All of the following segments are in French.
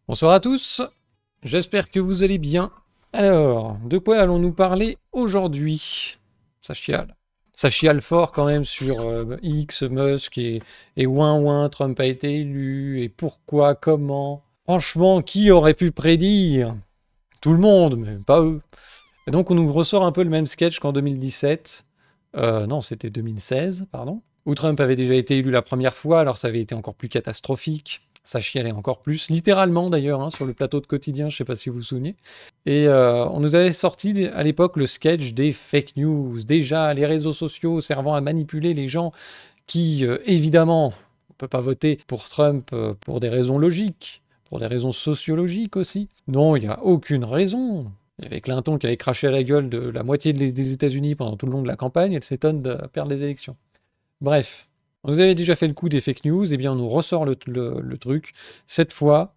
Bonsoir à tous, j'espère que vous allez bien. Alors, de quoi allons-nous parler aujourd'hui? Ça chiale. Ça chiale fort quand même sur X, Musk et ouin, Trump a été élu, et pourquoi, comment. Franchement, qui aurait pu prédire? Tout le monde, mais pas eux. Et donc on nous ressort un peu le même sketch qu'en 2017. Non, c'était 2016, pardon. Où Trump avait déjà été élu la première fois, alors ça avait été encore plus catastrophique. Ça chialait encore plus, littéralement d'ailleurs, hein, sur le plateau de Quotidien, je ne sais pas si vous vous souvenez. Et on nous avait sorti à l'époque le sketch des fake news. Déjà, les réseaux sociaux servant à manipuler les gens qui, évidemment, on ne peut pas voter pour Trump pour des raisons logiques, pour des raisons sociologiques aussi. Non, il n'y a aucune raison. Il y avait Clinton qui avait craché à la gueule de la moitié des États-Unis pendant tout le long de la campagne, elle s'étonne de perdre les élections. Bref, on nous avait déjà fait le coup des fake news, et bien on nous ressort le truc. Cette fois,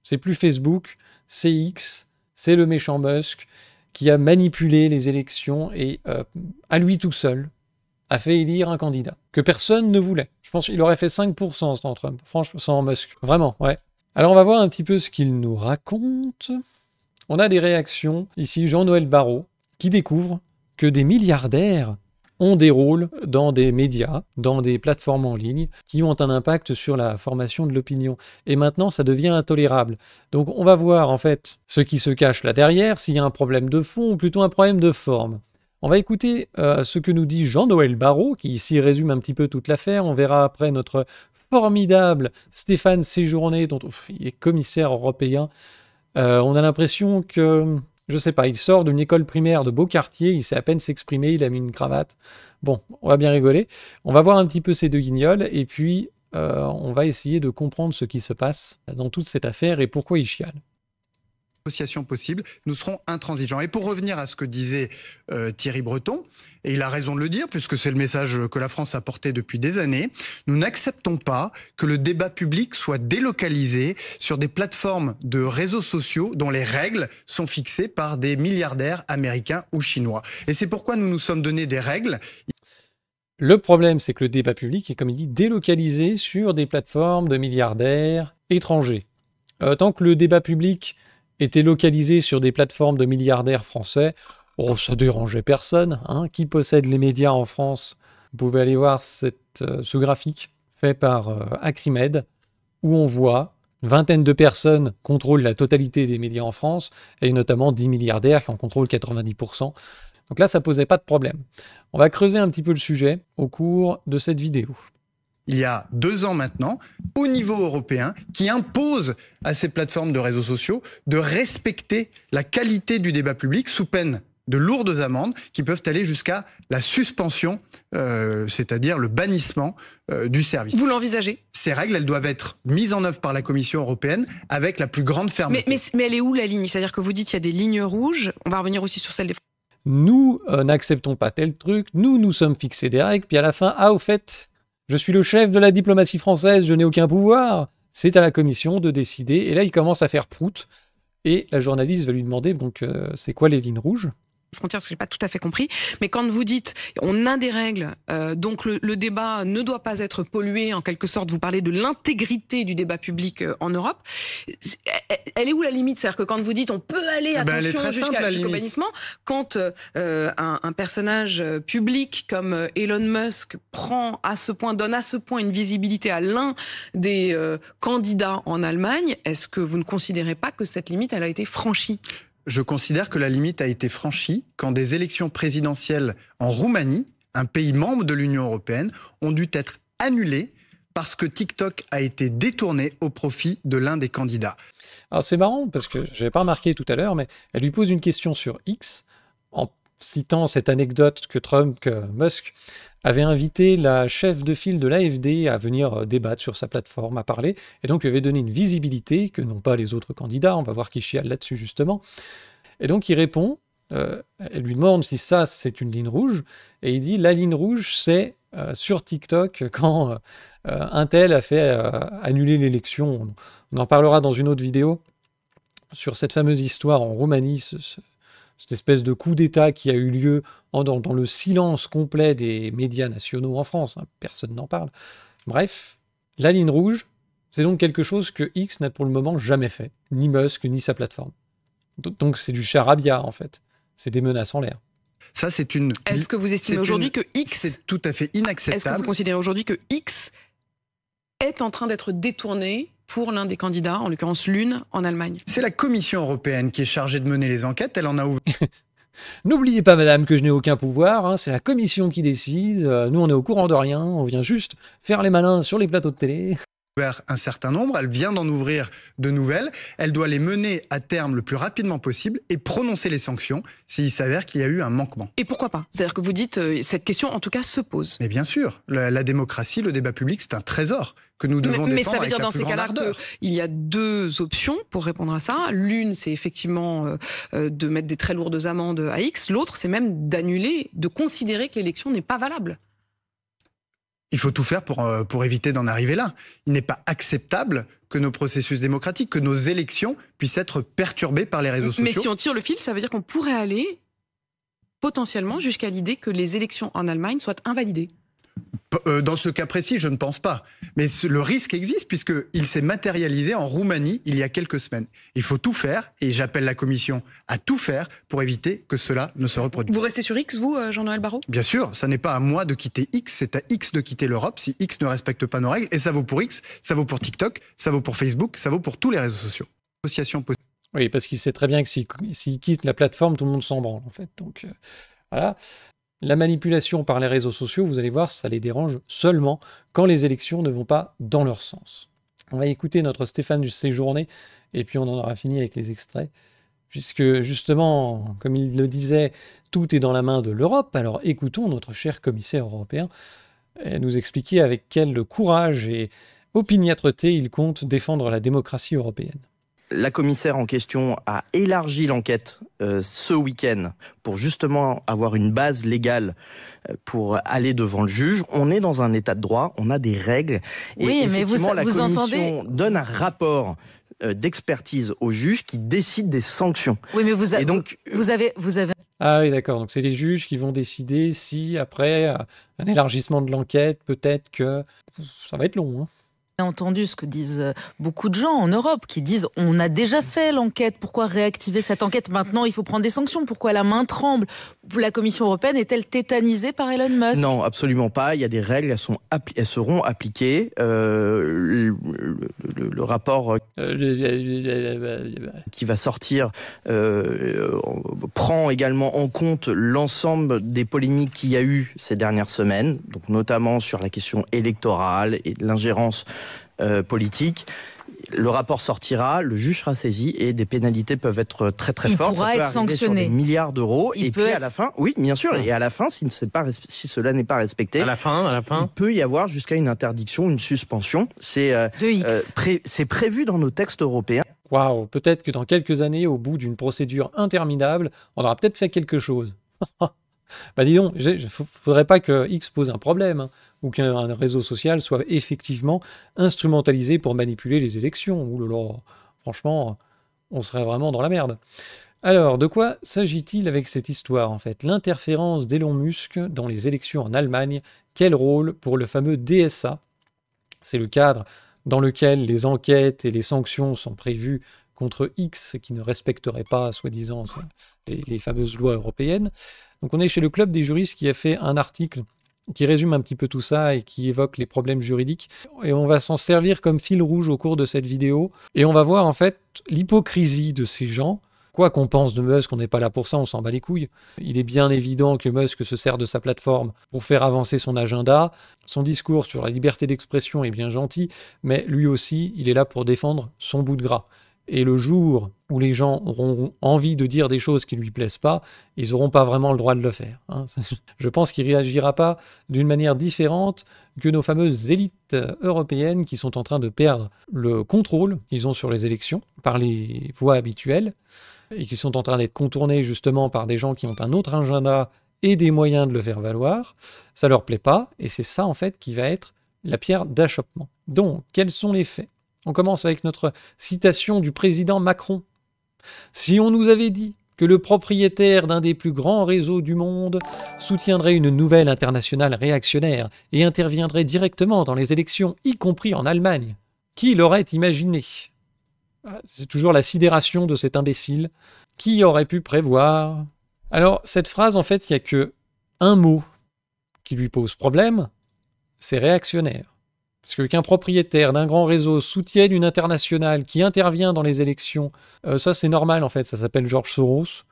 c'est plus Facebook, c'est X, c'est le méchant Musk qui a manipulé les élections et à lui tout seul a fait élire un candidat que personne ne voulait. Je pense qu'il aurait fait 5% sans Trump, franchement, sans Musk. Vraiment, ouais. Alors on va voir un petit peu ce qu'il nous raconte. On a des réactions, ici Jean-Noël Barrot, qui découvre que des milliardaires ont des rôles dans des médias, dans des plateformes en ligne, qui ont un impact sur la formation de l'opinion. Et maintenant, ça devient intolérable. Donc on va voir en fait ce qui se cache là derrière, s'il y a un problème de fond ou plutôt un problème de forme. On va écouter ce que nous dit Jean-Noël Barrot, qui ici résume un petit peu toute l'affaire. On verra après notre formidable Stéphane Séjourné, dont il est commissaire européen. On a l'impression que, je sais pas, il sort d'une école primaire de Beaucartier, il sait à peine s'exprimer, il a mis une cravate. Bon, on va bien rigoler. On va voir un petit peu ces deux guignols, et puis on va essayer de comprendre ce qui se passe dans toute cette affaire et pourquoi il chiale. Négociations possibles, nous serons intransigeants. Et pour revenir à ce que disait Thierry Breton, et il a raison de le dire, puisque c'est le message que la France a porté depuis des années, nous n'acceptons pas que le débat public soit délocalisé sur des plateformes de réseaux sociaux dont les règles sont fixées par des milliardaires américains ou chinois. Et c'est pourquoi nous nous sommes donné des règles. Le problème, c'est que le débat public est, comme il dit, délocalisé sur des plateformes de milliardaires étrangers. Tant que le débat public était localisé sur des plateformes de milliardaires français, oh, ça dérangeait personne. Hein. Qui possède les médias en France? Vous pouvez aller voir ce graphique fait par Acrimed, où on voit une vingtaine de personnes contrôlent la totalité des médias en France, et notamment 10 milliardaires qui en contrôlent 90%. Donc là, ça posait pas de problème. On va creuser un petit peu le sujet au cours de cette vidéo. Il y a 2 ans maintenant, au niveau européen, qui impose à ces plateformes de réseaux sociaux de respecter la qualité du débat public sous peine de lourdes amendes qui peuvent aller jusqu'à la suspension, c'est-à-dire le bannissement du service. Vous l'envisagez? Ces règles, elles doivent être mises en œuvre par la Commission européenne avec la plus grande fermeté. Mais elle est où la ligne? C'est-à-dire que vous dites qu'il y a des lignes rouges, on va revenir aussi sur celle des... Nous n'acceptons pas tel truc, nous sommes fixés des règles, puis à la fin, ah au fait... Je suis le chef de la diplomatie française, je n'ai aucun pouvoir. C'est à la commission de décider. Et là, il commence à faire prout. Et la journaliste va lui demander, donc, c'est quoi les lignes rouges ? Frontières, parce que je n'ai pas tout à fait compris. Mais quand vous dites, on a des règles, donc le débat ne doit pas être pollué, en quelque sorte, vous parlez de l'intégrité du débat public en Europe. Elle est où la limite? C'est-à-dire que quand vous dites, on peut aller, attention, jusqu'au bannissement, quand un personnage public comme Elon Musk prend à ce point, donne à ce point une visibilité à l'un des candidats en Allemagne, est-ce que vous ne considérez pas que cette limite, elle a été franchie? Je considère que la limite a été franchie quand des élections présidentielles en Roumanie, un pays membre de l'Union européenne, ont dû être annulées parce que TikTok a été détourné au profit de l'un des candidats. Alors c'est marrant parce que je n'avais pas remarqué tout à l'heure, mais elle lui pose une question sur X en citant cette anecdote que Musk avait invité la chef de file de l'AfD à venir débattre sur sa plateforme, à parler, et donc lui avait donné une visibilité que n'ont pas les autres candidats. On va voir qui chiale là-dessus justement. Et donc il répond, elle lui demande si ça c'est une ligne rouge, et il dit la ligne rouge c'est sur TikTok quand un tel a fait annuler l'élection. On en parlera dans une autre vidéo sur cette fameuse histoire en Roumanie, cette espèce de coup d'État qui a eu lieu dans le silence complet des médias nationaux en France. Hein, personne n'en parle. Bref, la ligne rouge, C'est donc quelque chose que X n'a pour le moment jamais fait, ni Musk, ni sa plateforme. Donc c'est du charabia, en fait. C'est des menaces en l'air. Ça, c'est une... Est-ce que vous estimez aujourd'hui que X... C'est tout à fait inacceptable. Est-ce que vous considérez aujourd'hui que X est en train d'être détourné pour l'un des candidats, en l'occurrence l'une, en Allemagne? C'est la Commission européenne qui est chargée de mener les enquêtes. Elle en a ouvert N'oubliez pas, madame, que je n'ai aucun pouvoir, hein, c'est la commission qui décide, nous on est au courant de rien, on vient juste faire les malins sur les plateaux de télé. un certain nombre, elle vient d'en ouvrir de nouvelles, elle doit les mener à terme le plus rapidement possible et prononcer les sanctions s'il s'avère qu'il y a eu un manquement. Et pourquoi pas? C'est-à-dire que vous dites, cette question en tout cas se pose. Mais bien sûr, la démocratie, le débat public, c'est un trésor que nous devons défendre. Mais ça veut dire avec la dans plus ces grande cas-là ardeur. qu'il y a deux options pour répondre à ça. L'une, c'est effectivement de mettre des très lourdes amendes à X. L'autre, c'est même d'annuler, de considérer que l'élection n'est pas valable. Il faut tout faire pour éviter d'en arriver là. Il n'est pas acceptable que nos processus démocratiques, que nos élections puissent être perturbées par les réseaux sociaux. Mais si on tire le fil, ça veut dire qu'on pourrait aller potentiellement jusqu'à l'idée que les élections en Allemagne soient invalidées. Dans ce cas précis, je ne pense pas. Mais le risque existe puisqu'il s'est matérialisé en Roumanie il y a quelques semaines. Il faut tout faire, et j'appelle la Commission à tout faire pour éviter que cela ne se reproduise. Vous restez sur X, vous, Jean-Noël Barrot? Bien sûr, ça n'est pas à moi de quitter X, c'est à X de quitter l'Europe si X ne respecte pas nos règles. Et ça vaut pour X, ça vaut pour TikTok, ça vaut pour Facebook, ça vaut pour tous les réseaux sociaux. Association possible. Oui, parce qu'il sait très bien que s'il quitte la plateforme, tout le monde s'en branle, en fait. Donc, voilà. La manipulation par les réseaux sociaux, vous allez voir, ça les dérange seulement quand les élections ne vont pas dans leur sens. On va écouter notre Stéphane Séjourné, et puis on en aura fini avec les extraits. Puisque, justement, comme il le disait, tout est dans la main de l'Europe, alors écoutons notre cher commissaire européen nous expliquer avec quel courage et opiniâtreté il compte défendre la démocratie européenne. La commissaire en question a élargi l'enquête ce week-end pour justement avoir une base légale pour aller devant le juge. On est dans un état de droit, on a des règles. Et oui, mais la commission entendez... donne un rapport d'expertise au juge qui décide des sanctions. Oui, mais vous avez... Ah oui, d'accord. Donc c'est les juges qui vont décider si, après un élargissement de l'enquête, peut-être que ça va être long, hein. Entendu ce que disent beaucoup de gens en Europe qui disent on a déjà fait l'enquête, pourquoi réactiver cette enquête maintenant? Il faut prendre des sanctions, pourquoi la main tremble? La Commission européenne est-elle tétanisée par Elon Musk? Non, absolument pas. Il y a des règles, elles seront appliquées. Le rapport qui va sortir prend également en compte l'ensemble des polémiques qu'il y a eu ces dernières semaines, donc notamment sur la question électorale et de l'ingérence politique. Le rapport sortira, le juge sera saisi et des pénalités peuvent être très très fortes. Ça peut être sanctionné. Sur des milliards d'euros. Et puis à la fin, oui, bien sûr, et à la fin, si cela n'est pas respecté, à la fin, il peut y avoir jusqu'à une interdiction, une suspension. C'est prévu dans nos textes européens. Waouh, peut-être que dans quelques années, au bout d'une procédure interminable, on aura peut-être fait quelque chose. Bah dis donc, faudrait pas que X pose un problème, hein, ou qu'un réseau social soit effectivement instrumentalisé pour manipuler les élections. Ouh là là, franchement, on serait vraiment dans la merde. Alors, de quoi s'agit-il avec cette histoire, en fait? L'interférence d'Elon Musk dans les élections en Allemagne, quel rôle pour le fameux DSA? C'est le cadre dans lequel les enquêtes et les sanctions sont prévues contre X qui ne respecterait pas, soi-disant, les fameuses lois européennes. Donc on est chez le Club des juristes qui a fait un article qui résume un petit peu tout ça et qui évoque les problèmes juridiques. Et on va s'en servir comme fil rouge au cours de cette vidéo. Et on va voir en fait l'hypocrisie de ces gens. Quoi qu'on pense de Musk, on n'est pas là pour ça, on s'en bat les couilles. Il est bien évident que Musk se sert de sa plateforme pour faire avancer son agenda. Son discours sur la liberté d'expression est bien gentil, mais lui aussi, il est là pour défendre son bout de gras. Et le jour où les gens auront envie de dire des choses qui ne lui plaisent pas, ils n'auront pas vraiment le droit de le faire, hein. Je pense qu'il ne réagira pas d'une manière différente que nos fameuses élites européennes qui sont en train de perdre le contrôle qu'ils ont sur les élections par les voies habituelles et qui sont en train d'être contournées justement par des gens qui ont un autre agenda et des moyens de le faire valoir. Ça ne leur plaît pas et c'est ça en fait qui va être la pierre d'achoppement. Donc, quels sont les faits ? On commence avec notre citation du président Macron. « Si on nous avait dit que le propriétaire d'un des plus grands réseaux du monde soutiendrait une nouvelle internationale réactionnaire et interviendrait directement dans les élections, y compris en Allemagne, Qui l'aurait imaginé? C'est toujours la sidération de cet imbécile. Qui aurait pu prévoir? Alors, cette phrase, en fait, il n'y a que un mot qui lui pose problème, c'est réactionnaire. Parce qu'un propriétaire d'un grand réseau soutienne une internationale qui intervient dans les élections, ça c'est normal en fait, ça s'appelle George Soros,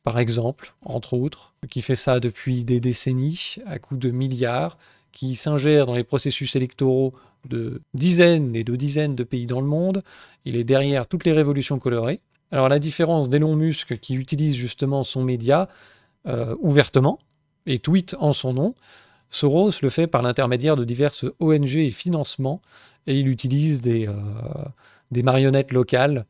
par exemple, entre autres, qui fait ça depuis des décennies, à coups de milliards, qui s'ingère dans les processus électoraux de dizaines et de dizaines de pays dans le monde. Il est derrière toutes les révolutions colorées. Alors la différence d'Elon Musk, qui utilise justement son média ouvertement, et tweet en son nom, Soros le fait par l'intermédiaire de diverses ONG et financements, et il utilise des marionnettes locales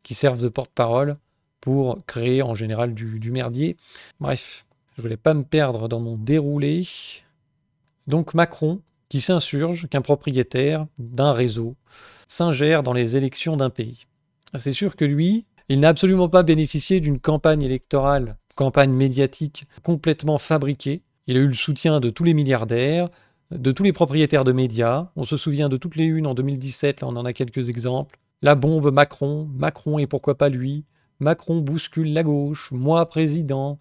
qui servent de porte-parole pour créer en général du merdier. Bref, je voulais pas me perdre dans mon déroulé. Donc Macron, qui s'insurge qu'un propriétaire d'un réseau s'ingère dans les élections d'un pays. C'est sûr que lui, il n'a absolument pas bénéficié d'une campagne électorale, campagne médiatique complètement fabriquée. Il a eu le soutien de tous les milliardaires, de tous les propriétaires de médias. On se souvient de toutes les unes en 2017, là on en a quelques exemples. La bombe Macron, Macron et pourquoi pas lui. Macron bouscule la gauche, moi président.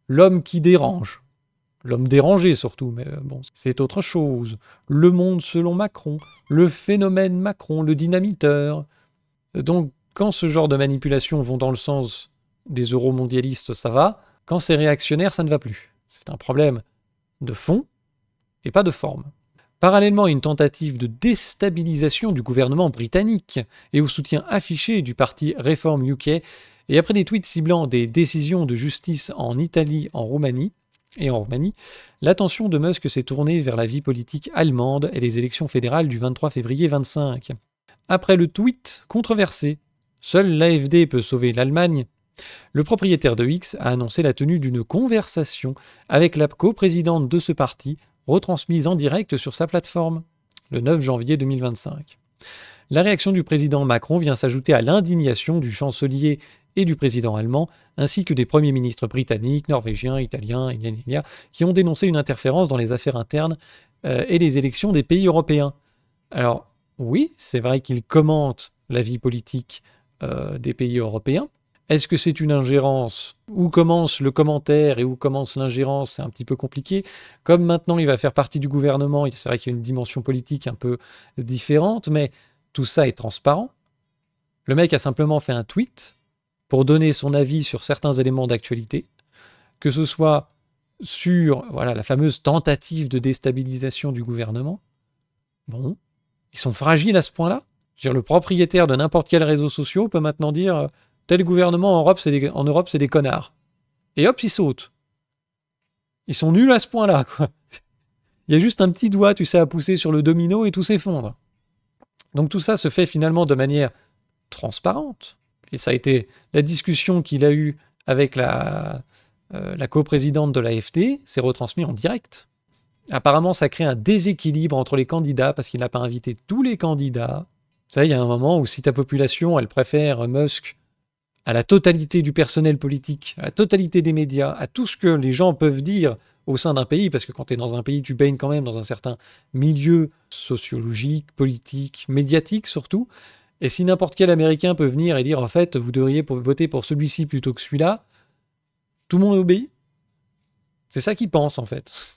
L'homme qui dérange. L'homme dérangé surtout, mais bon, c'est autre chose. Le monde selon Macron, le phénomène Macron, le dynamiteur. Donc, quand ce genre de manipulations vont dans le sens des euromondialistes, ça va. Quand c'est réactionnaire, ça ne va plus. C'est un problème de fond et pas de forme. Parallèlement à une tentative de déstabilisation du gouvernement britannique et au soutien affiché du parti Reform UK, et après des tweets ciblant des décisions de justice en Italie, en Roumanie, l'attention de Musk s'est tournée vers la vie politique allemande et les élections fédérales du 23 février 25. Après le tweet controversé « Seule l'AfD peut sauver l'Allemagne », le propriétaire de X a annoncé la tenue d'une conversation avec la coprésidente de ce parti, retransmise en direct sur sa plateforme, le 9 janvier 2025. La réaction du président Macron vient s'ajouter à l'indignation du chancelier et du président allemand, ainsi que des premiers ministres britanniques, norvégiens, italiens, qui ont dénoncé une interférence dans les affaires internes et les élections des pays européens. Alors, oui, c'est vrai qu'ils commentent la vie politique des pays européens. Est-ce que c'est une ingérence? Où commence le commentaire et où commence l'ingérence? C'est un petit peu compliqué. Comme maintenant, il va faire partie du gouvernement, c'est vrai qu'il y a une dimension politique un peu différente, mais tout ça est transparent. Le mec a simplement fait un tweet pour donner son avis sur certains éléments d'actualité, que ce soit sur la fameuse tentative de déstabilisation du gouvernement. Bon, ils sont fragiles à ce point-là. Je veux dire, le propriétaire de n'importe quel réseau social peut maintenant dire tel gouvernement en Europe, c'est des connards. Et hop, ils sautent. Ils sont nuls à ce point-là, quoi. Il y a juste un petit doigt, tu sais, à pousser sur le domino et tout s'effondre. Donc tout ça se fait finalement de manière transparente. Et ça a été la discussion qu'il a eue avec la coprésidente de l'AfD, c'est retransmis en direct. Apparemment, ça crée un déséquilibre entre les candidats parce qu'il n'a pas invité tous les candidats. Vous savez, il y a un moment où si ta population, elle préfère Musk à la totalité du personnel politique, à la totalité des médias, à tout ce que les gens peuvent dire au sein d'un pays, parce que quand tu es dans un pays, tu baignes quand même dans un certain milieu sociologique, politique, médiatique surtout. Et si n'importe quel Américain peut venir et dire, en fait, vous devriez voter pour celui-ci plutôt que celui-là, tout le monde obéit. C'est ça qu'ils pensent, en fait.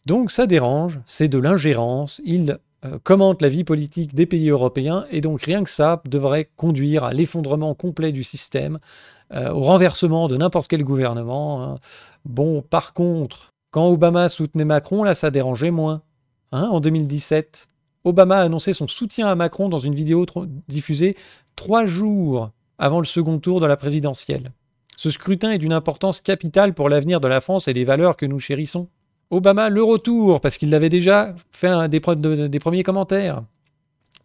Donc ça dérange, c'est de l'ingérence, il commente la vie politique des pays européens, et donc rien que ça devrait conduire à l'effondrement complet du système, au renversement de n'importe quel gouvernement. Hein. Bon, par contre, quand Obama soutenait Macron, là ça dérangeait moins. Hein, en 2017, Obama a annoncé son soutien à Macron dans une vidéo diffusée 3 jours avant le second tour de la présidentielle. Ce scrutin est d'une importance capitale pour l'avenir de la France et des valeurs que nous chérissons. Obama, le retour, parce qu'il l'avait déjà fait des premiers commentaires.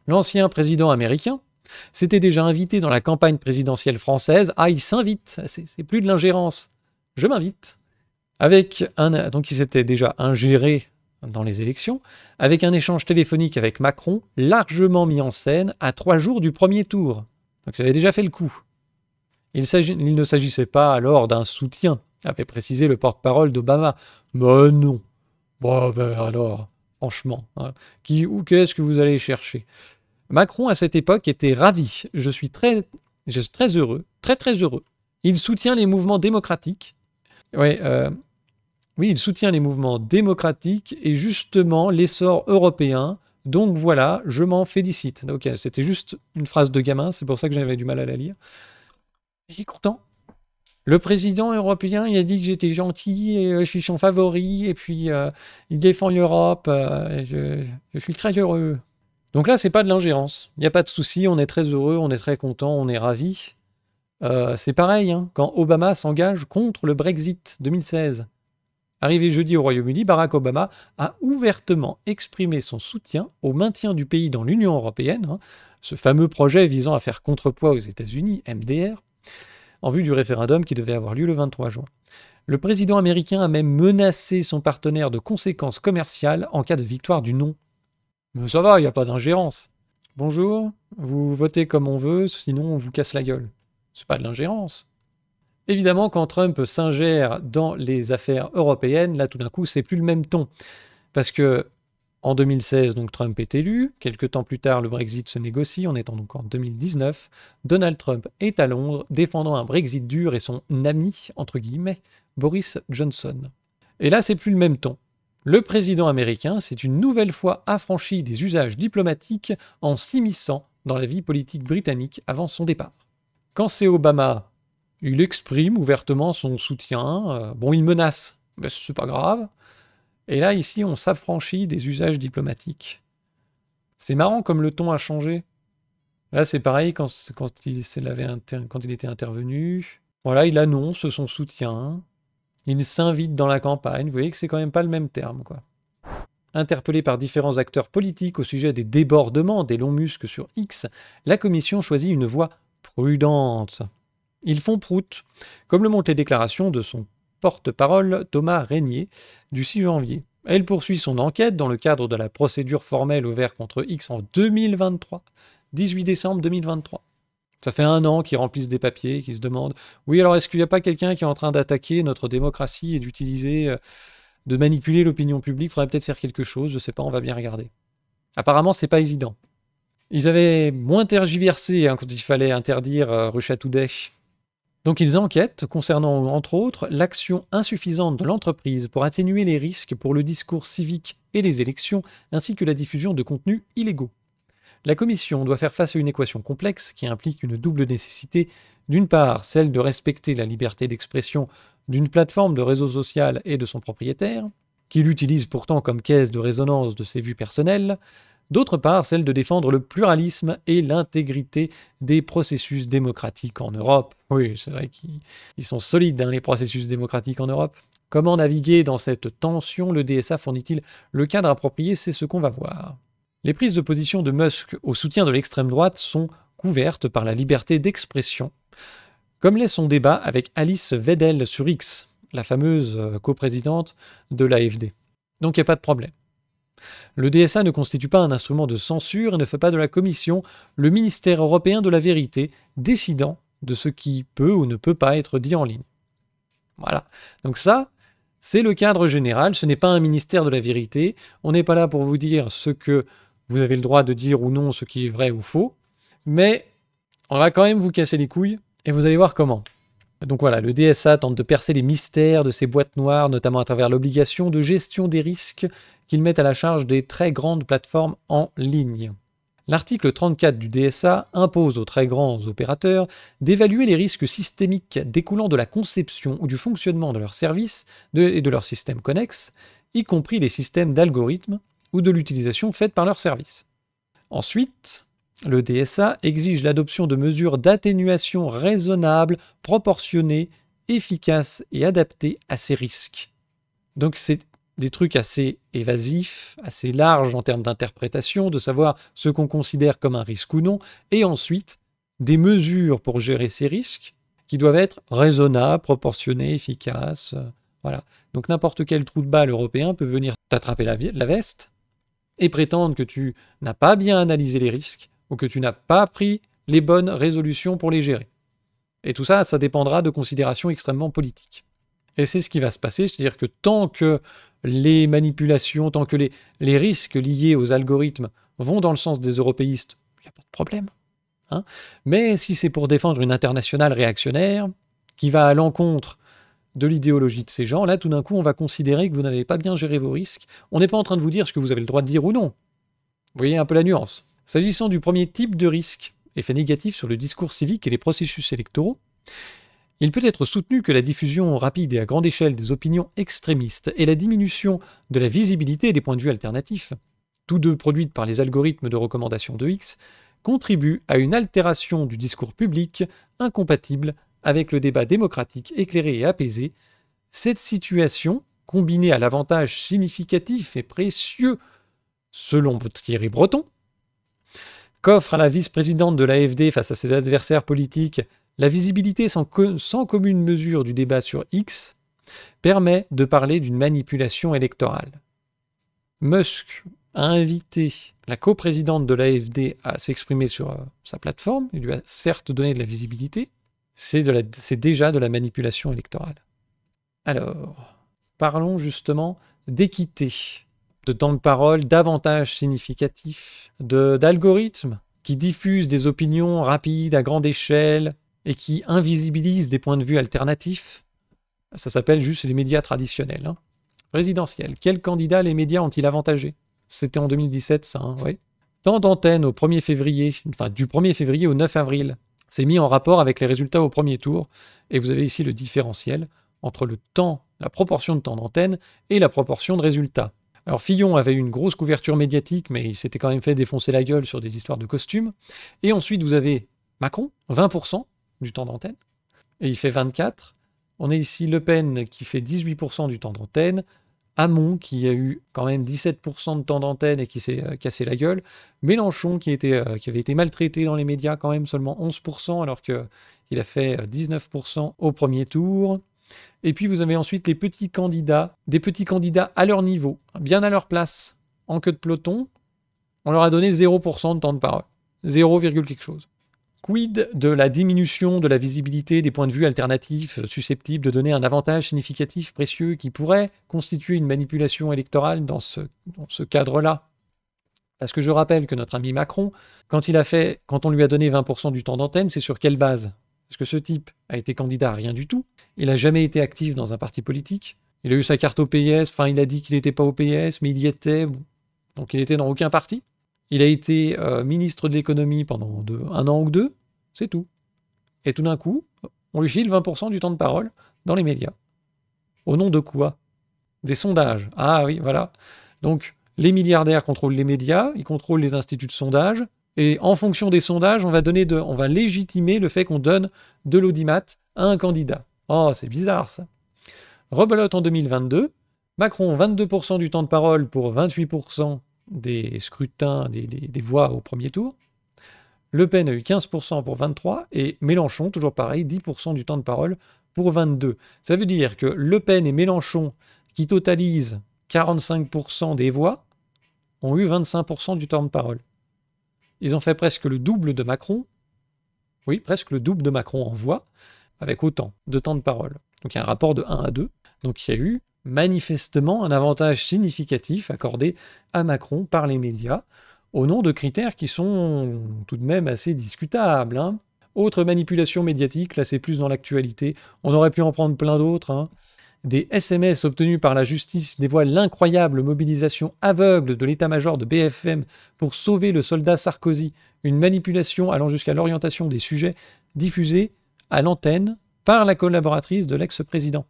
L'ancien président américain s'était déjà invité dans la campagne présidentielle française. Ah, il s'invite, c'est plus de l'ingérence. Je m'invite. Donc il s'était déjà ingéré dans les élections, avec un échange téléphonique avec Macron, largement mis en scène à 3 jours du premier tour. Donc ça avait déjà fait le coup. Il ne s'agissait pas alors d'un soutien, avait précisé le porte-parole d'Obama. Mais non. Bon, ben alors, franchement, hein, qu'est-ce que vous allez chercher? Macron, à cette époque, était ravi. Je suis très heureux, très heureux. Il soutient les mouvements démocratiques. Ouais, oui, il soutient les mouvements démocratiques et justement l'essor européen. Donc voilà, je m'en félicite. Ok, c'était juste une phrase de gamin, c'est pour ça que j'avais du mal à la lire. J'étais content. Le président européen, il a dit que j'étais gentil et je suis son favori et puis il défend l'Europe. Je suis très heureux. Donc là, c'est pas de l'ingérence. Il n'y a pas de souci, on est très heureux, on est très content, on est ravis. C'est pareil, hein, quand Obama s'engage contre le Brexit 2016. Arrivé jeudi au Royaume-Uni, Barack Obama a ouvertement exprimé son soutien au maintien du pays dans l'Union européenne, hein, ce fameux projet visant à faire contrepoids aux États-Unis, MDR, en vue du référendum qui devait avoir lieu le 23 juin. Le président américain a même menacé son partenaire de conséquences commerciales en cas de victoire du non. Mais ça va, il n'y a pas d'ingérence. Bonjour, vous votez comme on veut, sinon on vous casse la gueule. C'est pas de l'ingérence. Évidemment, quand Trump s'ingère dans les affaires européennes, là tout d'un coup, c'est plus le même ton. Parce que en 2016, donc, Trump est élu. Quelques temps plus tard, le Brexit se négocie. On est donc en 2019. Donald Trump est à Londres, défendant un Brexit dur et son ami, entre guillemets, Boris Johnson. Et là, c'est plus le même ton. Le président américain s'est une nouvelle fois affranchi des usages diplomatiques en s'immisçant dans la vie politique britannique avant son départ. Quand c'est Obama, il exprime ouvertement son soutien. Bon, il menace, mais c'est pas grave. Et là, ici, on s'affranchit des usages diplomatiques. C'est marrant comme le ton a changé. Là, c'est pareil quand il était intervenu. Voilà, il annonce son soutien. Il s'invite dans la campagne. Vous voyez que c'est quand même pas le même terme, quoi. Interpellé par différents acteurs politiques au sujet des débordements des longs muscles sur X, la commission choisit une voie prudente. Ils font prout, comme le montrent les déclarations de son porte-parole Thomas Régnier du 6 janvier. Elle poursuit son enquête dans le cadre de la procédure formelle ouverte contre X en 2023, 18 décembre 2023. Ça fait 1 an qu'ils remplissent des papiers, qu'ils se demandent « Oui, alors est-ce qu'il n'y a pas quelqu'un qui est en train d'attaquer notre démocratie et d'utiliser, de manipuler l'opinion publique ? Il faudrait peut-être faire quelque chose, je sais pas, on va bien regarder. » Apparemment, c'est pas évident. Ils avaient moins tergiversé quand il fallait interdire Russia Today. Donc ils enquêtent concernant, entre autres, l'action insuffisante de l'entreprise pour atténuer les risques pour le discours civique et les élections, ainsi que la diffusion de contenus illégaux. La commission doit faire face à une équation complexe qui implique une double nécessité, d'une part celle de respecter la liberté d'expression d'une plateforme de réseau social et de son propriétaire, qui l'utilise pourtant comme caisse de résonance de ses vues personnelles, d'autre part celle de défendre le pluralisme et l'intégrité des processus démocratiques en Europe. Oui, c'est vrai qu'ils sont solides, hein, les processus démocratiques en Europe. Comment naviguer dans cette tension? Le DSA fournit-il le cadre approprié? C'est ce qu'on va voir. Les prises de position de Musk au soutien de l'extrême droite sont couvertes par la liberté d'expression, comme l'est son débat avec Alice Weidel sur X, la fameuse coprésidente de l'AfD. Donc il n'y a pas de problème. Le DSA ne constitue pas un instrument de censure et ne fait pas de la commission le ministère européen de la vérité, décidant de ce qui peut ou ne peut pas être dit en ligne. Voilà. Donc ça, c'est le cadre général. Ce n'est pas un ministère de la vérité. On n'est pas là pour vous dire ce que vous avez le droit de dire ou non, ce qui est vrai ou faux. Mais on va quand même vous casser les couilles et vous allez voir comment. Donc voilà, le DSA tente de percer les mystères de ces boîtes noires, notamment à travers l'obligation de gestion des risques qu'ils mettent à la charge des très grandes plateformes en ligne. L'article 34 du DSA impose aux très grands opérateurs d'évaluer les risques systémiques découlant de la conception ou du fonctionnement de leurs services et de leurs systèmes connexes, y compris les systèmes d'algorithmes ou de l'utilisation faite par leurs services. Ensuite, le DSA exige l'adoption de mesures d'atténuation raisonnables, proportionnées, efficaces et adaptées à ces risques. Donc c'est des trucs assez évasifs, assez larges en termes d'interprétation, de savoir ce qu'on considère comme un risque ou non, et ensuite des mesures pour gérer ces risques qui doivent être raisonnables, proportionnées, efficaces. Voilà. Donc n'importe quel trou de balle européen peut venir t'attraper la veste et prétendre que tu n'as pas bien analysé les risques ou que tu n'as pas pris les bonnes résolutions pour les gérer. Et tout ça, ça dépendra de considérations extrêmement politiques. Et c'est ce qui va se passer, c'est-à-dire que tant que les manipulations, tant que les risques liés aux algorithmes vont dans le sens des européistes, il n'y a pas de problème. Hein. Mais si c'est pour défendre une internationale réactionnaire qui va à l'encontre de l'idéologie de ces gens, là, tout d'un coup, on va considérer que vous n'avez pas bien géré vos risques. On n'est pas en train de vous dire ce que vous avez le droit de dire ou non. Vous voyez un peu la nuance. S'agissant du premier type de risque, effet négatif sur le discours civique et les processus électoraux, il peut être soutenu que la diffusion rapide et à grande échelle des opinions extrémistes et la diminution de la visibilité des points de vue alternatifs, tous deux produites par les algorithmes de recommandation de X, contribuent à une altération du discours public incompatible avec le débat démocratique éclairé et apaisé. Cette situation, combinée à l'avantage significatif et précieux, selon Thierry Breton, qu'offre à la vice-présidente de l'AfD face à ses adversaires politiques la visibilité sans commune mesure du débat sur X, permet de parler d'une manipulation électorale. Musk a invité la coprésidente de l'AfD à s'exprimer sur sa plateforme, il lui a certes donné de la visibilité, c'est déjà de la manipulation électorale. Alors, parlons justement d'équité, de temps de parole, d'avantages significatifs, d'algorithmes qui diffusent des opinions rapides à grande échelle et qui invisibilisent des points de vue alternatifs. Ça s'appelle juste les médias traditionnels. Hein. Présidentiel. Quels candidats les médias ont-ils avantagé? C'était en 2017, ça, hein, oui. Temps d'antenne au 1er février, enfin du 1er février au 9 avril, c'est mis en rapport avec les résultats au premier tour, et vous avez ici le différentiel entre le temps, la proportion de temps d'antenne et la proportion de résultats. Alors Fillon avait eu une grosse couverture médiatique, mais il s'était quand même fait défoncer la gueule sur des histoires de costumes. Et ensuite, vous avez Macron, 20% du temps d'antenne, et il fait 24%. On a ici Le Pen qui fait 18% du temps d'antenne, Hamon qui a eu quand même 17% de temps d'antenne et qui s'est cassé la gueule, Mélenchon qui avait été maltraité dans les médias quand même seulement 11% alors qu'il a fait 19% au premier tour. Et puis vous avez ensuite les petits candidats, des petits candidats à leur niveau, bien à leur place, en queue de peloton, on leur a donné 0% de temps de parole, 0, quelque chose. Quid de la diminution de la visibilité des points de vue alternatifs susceptibles de donner un avantage significatif précieux qui pourrait constituer une manipulation électorale dans ce cadre-là? Parce que je rappelle que notre ami Macron, quand on lui a donné 20% du temps d'antenne, c'est sur quelle base? Parce que ce type a été candidat à rien du tout, il n'a jamais été actif dans un parti politique, il a eu sa carte au PS, enfin il a dit qu'il n'était pas au PS, mais il y était, donc il n'était dans aucun parti. Il a été ministre de l'économie pendant 1 an ou 2, c'est tout. Et tout d'un coup, on lui file 20% du temps de parole dans les médias. Au nom de quoi? Des sondages. Ah oui, voilà. Donc, les milliardaires contrôlent les médias, ils contrôlent les instituts de sondage, et en fonction des sondages, on va légitimer le fait qu'on donne de l'audimat à un candidat. Oh, c'est bizarre ça. Rebelote en 2022, Macron 22% du temps de parole pour 28% des scrutins, des voix au premier tour. Le Pen a eu 15% pour 23%, et Mélenchon, toujours pareil, 10% du temps de parole pour 22%. Ça veut dire que Le Pen et Mélenchon, qui totalisent 45% des voix, ont eu 25% du temps de parole. Ils ont fait presque le double de Macron, oui, presque le double de Macron en voix, avec autant de temps de parole. Donc il y a un rapport de 1 à 2, donc il y a eu manifestement un avantage significatif accordé à Macron par les médias, au nom de critères qui sont tout de même assez discutables. Hein. Autre manipulation médiatique, là c'est plus dans l'actualité, on aurait pu en prendre plein d'autres. Hein. Des SMS obtenus par la justice dévoilent l'incroyable mobilisation aveugle de l'état-major de BFM pour sauver le soldat Sarkozy, une manipulation allant jusqu'à l'orientation des sujets diffusés à l'antenne par la collaboratrice de l'ex-président.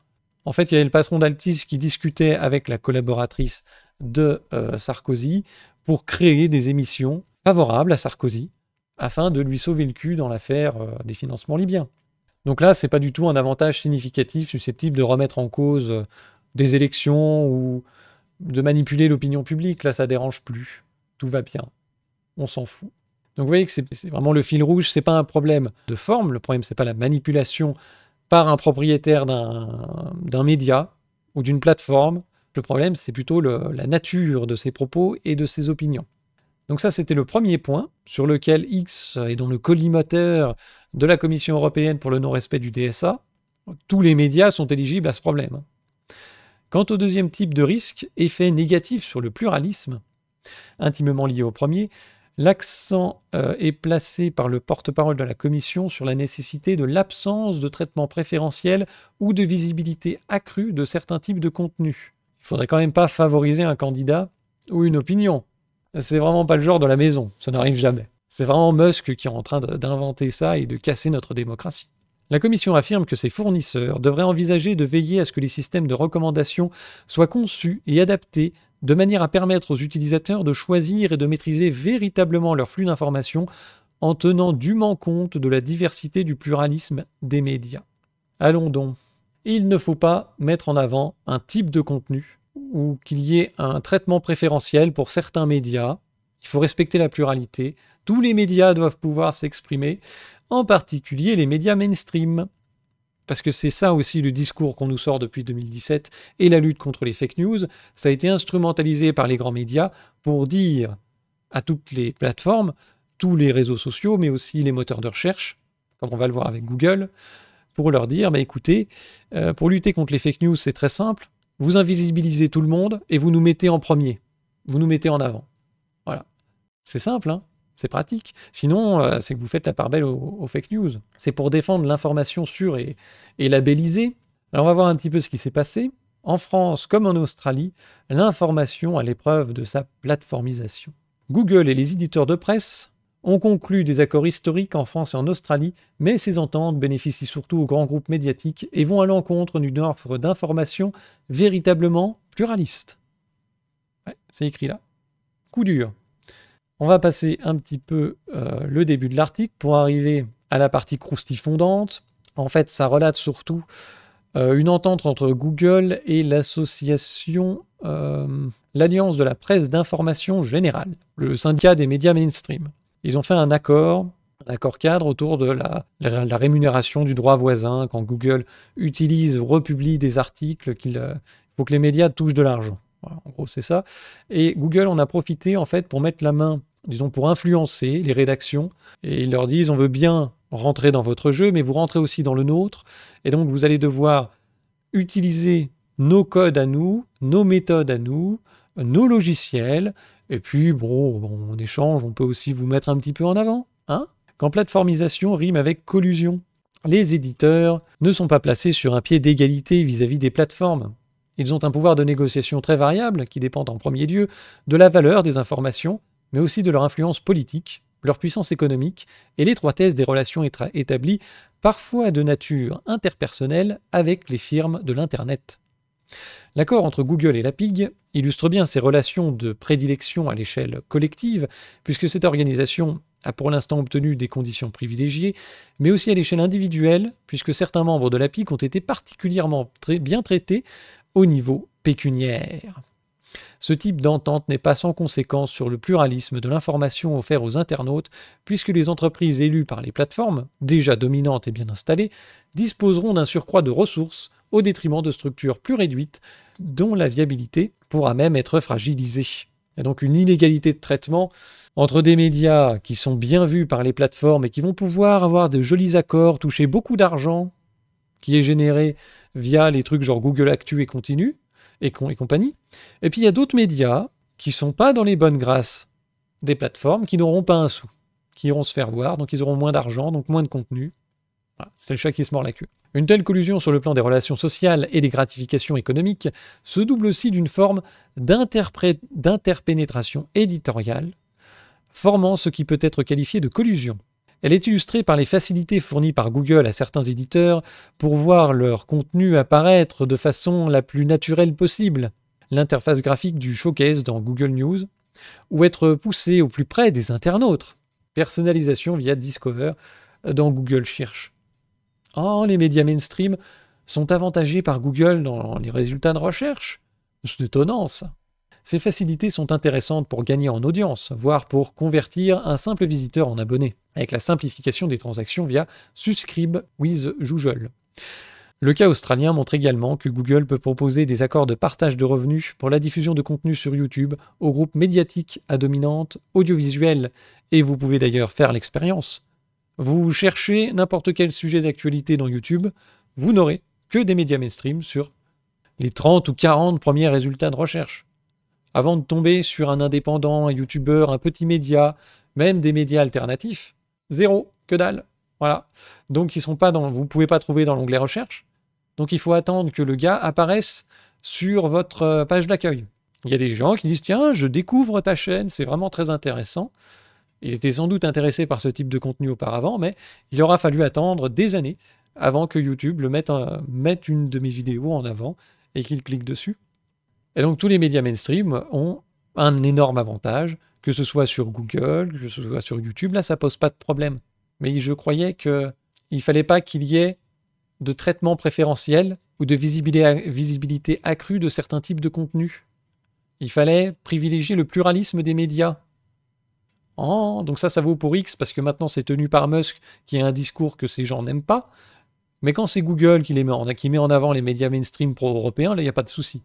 En fait, il y avait le patron d'Altis qui discutait avec la collaboratrice de Sarkozy pour créer des émissions favorables à Sarkozy afin de lui sauver le cul dans l'affaire des financements libyens. Donc là, c'est pas du tout un avantage significatif susceptible de remettre en cause des élections ou de manipuler l'opinion publique. Là, ça dérange plus. Tout va bien. On s'en fout. Donc vous voyez que c'est vraiment le fil rouge, c'est pas un problème de forme, le problème c'est pas la manipulation par un propriétaire d'un média ou d'une plateforme, le problème c'est plutôt la nature de ses propos et de ses opinions. Donc ça c'était le premier point sur lequel X est dans le collimateur de la Commission européenne pour le non-respect du DSA. Tous les médias sont éligibles à ce problème. Quant au deuxième type de risque, effet négatif sur le pluralisme, intimement lié au premier, L'accent est placé par le porte-parole de la Commission sur la nécessité de l'absence de traitement préférentiel ou de visibilité accrue de certains types de contenus. Il faudrait quand même pas favoriser un candidat ou une opinion. C'est vraiment pas le genre de la maison, ça n'arrive jamais. C'est vraiment Musk qui est en train d'inventer ça et de casser notre démocratie. La Commission affirme que ses fournisseurs devraient envisager de veiller à ce que les systèmes de recommandation soient conçus et adaptés de manière à permettre aux utilisateurs de choisir et de maîtriser véritablement leur flux d'informations en tenant dûment compte de la diversité du pluralisme des médias. Allons donc. Il ne faut pas mettre en avant un type de contenu ou qu'il y ait un traitement préférentiel pour certains médias. Il faut respecter la pluralité. Tous les médias doivent pouvoir s'exprimer, en particulier les médias mainstream. Parce que c'est ça aussi le discours qu'on nous sort depuis 2017 et la lutte contre les fake news. Ça a été instrumentalisé par les grands médias pour dire à toutes les plateformes, tous les réseaux sociaux, mais aussi les moteurs de recherche, comme on va le voir avec Google, pour leur dire, écoutez, pour lutter contre les fake news, c'est très simple, vous invisibilisez tout le monde et vous nous mettez en premier, vous nous mettez en avant. Voilà. C'est simple, hein ? C'est pratique. Sinon, c'est que vous faites la part belle aux fake news. C'est pour défendre l'information sûre et labellisée. Alors, on va voir un petit peu ce qui s'est passé. En France, comme en Australie, l'information à l'épreuve de sa plateformisation. Google et les éditeurs de presse ont conclu des accords historiques en France et en Australie, mais ces ententes bénéficient surtout aux grands groupes médiatiques et vont à l'encontre d'une offre d'information véritablement pluraliste. Ouais, c'est écrit là. Coup dur. On va passer un petit peu le début de l'article pour arriver à la partie croustifondante. En fait, ça relate surtout une entente entre Google et l'association, l'Alliance de la presse d'information générale, le syndicat des médias mainstream. Ils ont fait un accord cadre autour de la rémunération du droit voisin. Quand Google utilise ou republie des articles, il faut que les médias touchent de l'argent. Voilà, en gros, c'est ça. Et Google en a profité, en fait, pour mettre la main, disons, pour influencer les rédactions. Et ils leur disent, on veut bien rentrer dans votre jeu, mais vous rentrez aussi dans le nôtre. Et donc, vous allez devoir utiliser nos codes à nous, nos méthodes à nous, nos logiciels. Et puis, bon, en échange, on peut aussi vous mettre un petit peu en avant. Hein ? Quand plateformisation rime avec collusion, les éditeurs ne sont pas placés sur un pied d'égalité vis-à-vis des plateformes. Ils ont un pouvoir de négociation très variable qui dépend en premier lieu de la valeur des informations, mais aussi de leur influence politique, leur puissance économique et l'étroitesse des relations établies, parfois de nature interpersonnelle, avec les firmes de l'Internet. L'accord entre Google et la PIG illustre bien ces relations de prédilection à l'échelle collective, puisque cette organisation a pour l'instant obtenu des conditions privilégiées, mais aussi à l'échelle individuelle, puisque certains membres de la PIG ont été particulièrement bien traités au niveau pécuniaire. Ce type d'entente n'est pas sans conséquence sur le pluralisme de l'information offert aux internautes, puisque les entreprises élues par les plateformes, déjà dominantes et bien installées, disposeront d'un surcroît de ressources au détriment de structures plus réduites, dont la viabilité pourra même être fragilisée. Il y a donc une inégalité de traitement entre des médias qui sont bien vus par les plateformes et qui vont pouvoir avoir de jolis accords, toucher beaucoup d'argent qui est généré via les trucs genre Google Actu et Continu et compagnie. Et puis il y a d'autres médias qui ne sont pas dans les bonnes grâces des plateformes, qui n'auront pas un sou, qui iront se faire voir, donc ils auront moins d'argent, donc moins de contenu. Voilà, c'est le chat qui se mord la queue. Une telle collusion sur le plan des relations sociales et des gratifications économiques se double aussi d'une forme d'interpénétration éditoriale, formant ce qui peut être qualifié de collusion. Elle est illustrée par les facilités fournies par Google à certains éditeurs pour voir leur contenu apparaître de façon la plus naturelle possible, l'interface graphique du showcase dans Google News, ou être poussé au plus près des internautes, personnalisation via Discover dans Google Search. Oh, les médias mainstream sont avantagés par Google dans les résultats de recherche. C'est étonnant, ça. Ces facilités sont intéressantes pour gagner en audience, voire pour convertir un simple visiteur en abonné, avec la simplification des transactions via Subscribe with Google. Le cas australien montre également que Google peut proposer des accords de partage de revenus pour la diffusion de contenu sur YouTube aux groupes médiatiques à dominante audiovisuelle, et vous pouvez d'ailleurs faire l'expérience. Vous cherchez n'importe quel sujet d'actualité dans YouTube, vous n'aurez que des médias mainstream sur les 30 ou 40 premiers résultats de recherche. Avant de tomber sur un indépendant, un youtubeur, un petit média, même des médias alternatifs, zéro, que dalle. Voilà. Donc ils sont pas vous ne pouvez pas trouver dans l'onglet recherche. Donc il faut attendre que le gars apparaisse sur votre page d'accueil. Il y a des gens qui disent tiens, je découvre ta chaîne, c'est vraiment très intéressant. Il était sans doute intéressé par ce type de contenu auparavant, mais il aura fallu attendre des années avant que YouTube le mette une de mes vidéos en avant et qu'il clique dessus. Et donc tous les médias mainstream ont un énorme avantage, que ce soit sur Google, que ce soit sur YouTube, là ça pose pas de problème. Mais je croyais qu'il ne fallait pas qu'il y ait de traitement préférentiel ou de visibilité accrue de certains types de contenus. Il fallait privilégier le pluralisme des médias. Oh, donc ça vaut pour X, parce que maintenant c'est tenu par Musk, qui a un discours que ces gens n'aiment pas. Mais quand c'est Google qui met en avant les médias mainstream pro-européens, là il n'y a pas de souci.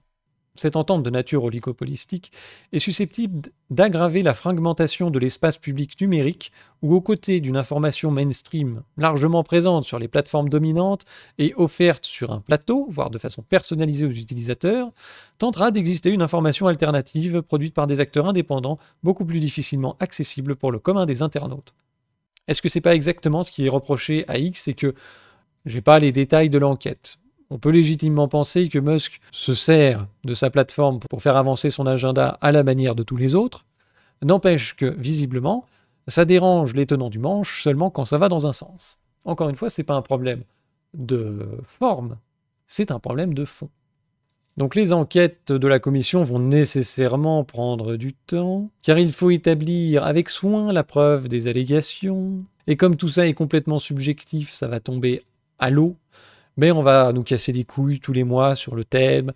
Cette entente de nature oligopolistique est susceptible d'aggraver la fragmentation de l'espace public numérique où, aux côtés d'une information mainstream largement présente sur les plateformes dominantes et offerte sur un plateau, voire de façon personnalisée aux utilisateurs, tentera d'exister une information alternative produite par des acteurs indépendants beaucoup plus difficilement accessible pour le commun des internautes. Est-ce que c'est pas exactement ce qui est reproché à X et que j'ai pas les détails de l'enquête? On peut légitimement penser que Musk se sert de sa plateforme pour faire avancer son agenda à la manière de tous les autres. N'empêche que, visiblement, ça dérange les tenants du manche seulement quand ça va dans un sens. Encore une fois, c'est pas un problème de forme, c'est un problème de fond. Donc les enquêtes de la commission vont nécessairement prendre du temps, car il faut établir avec soin la preuve des allégations, et comme tout ça est complètement subjectif, ça va tomber à l'eau. Mais on va nous casser les couilles tous les mois sur le thème.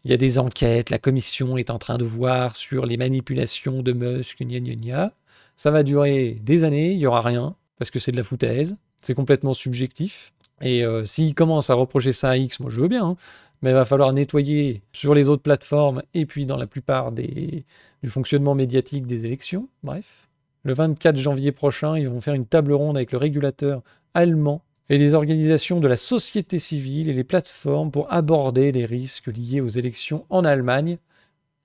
Il y a des enquêtes, la commission est en train de voir sur les manipulations de Musk, gna gna gna. Ça va durer des années, il n'y aura rien, parce que c'est de la foutaise, c'est complètement subjectif. Et s'il commence à reprocher ça à X, moi je veux bien, hein, mais il va falloir nettoyer sur les autres plateformes et puis dans la plupart du fonctionnement médiatique des élections. Bref. Le 24 janvier prochain, ils vont faire une table ronde avec le régulateur allemand et les organisations de la société civile et les plateformes pour aborder les risques liés aux élections en Allemagne.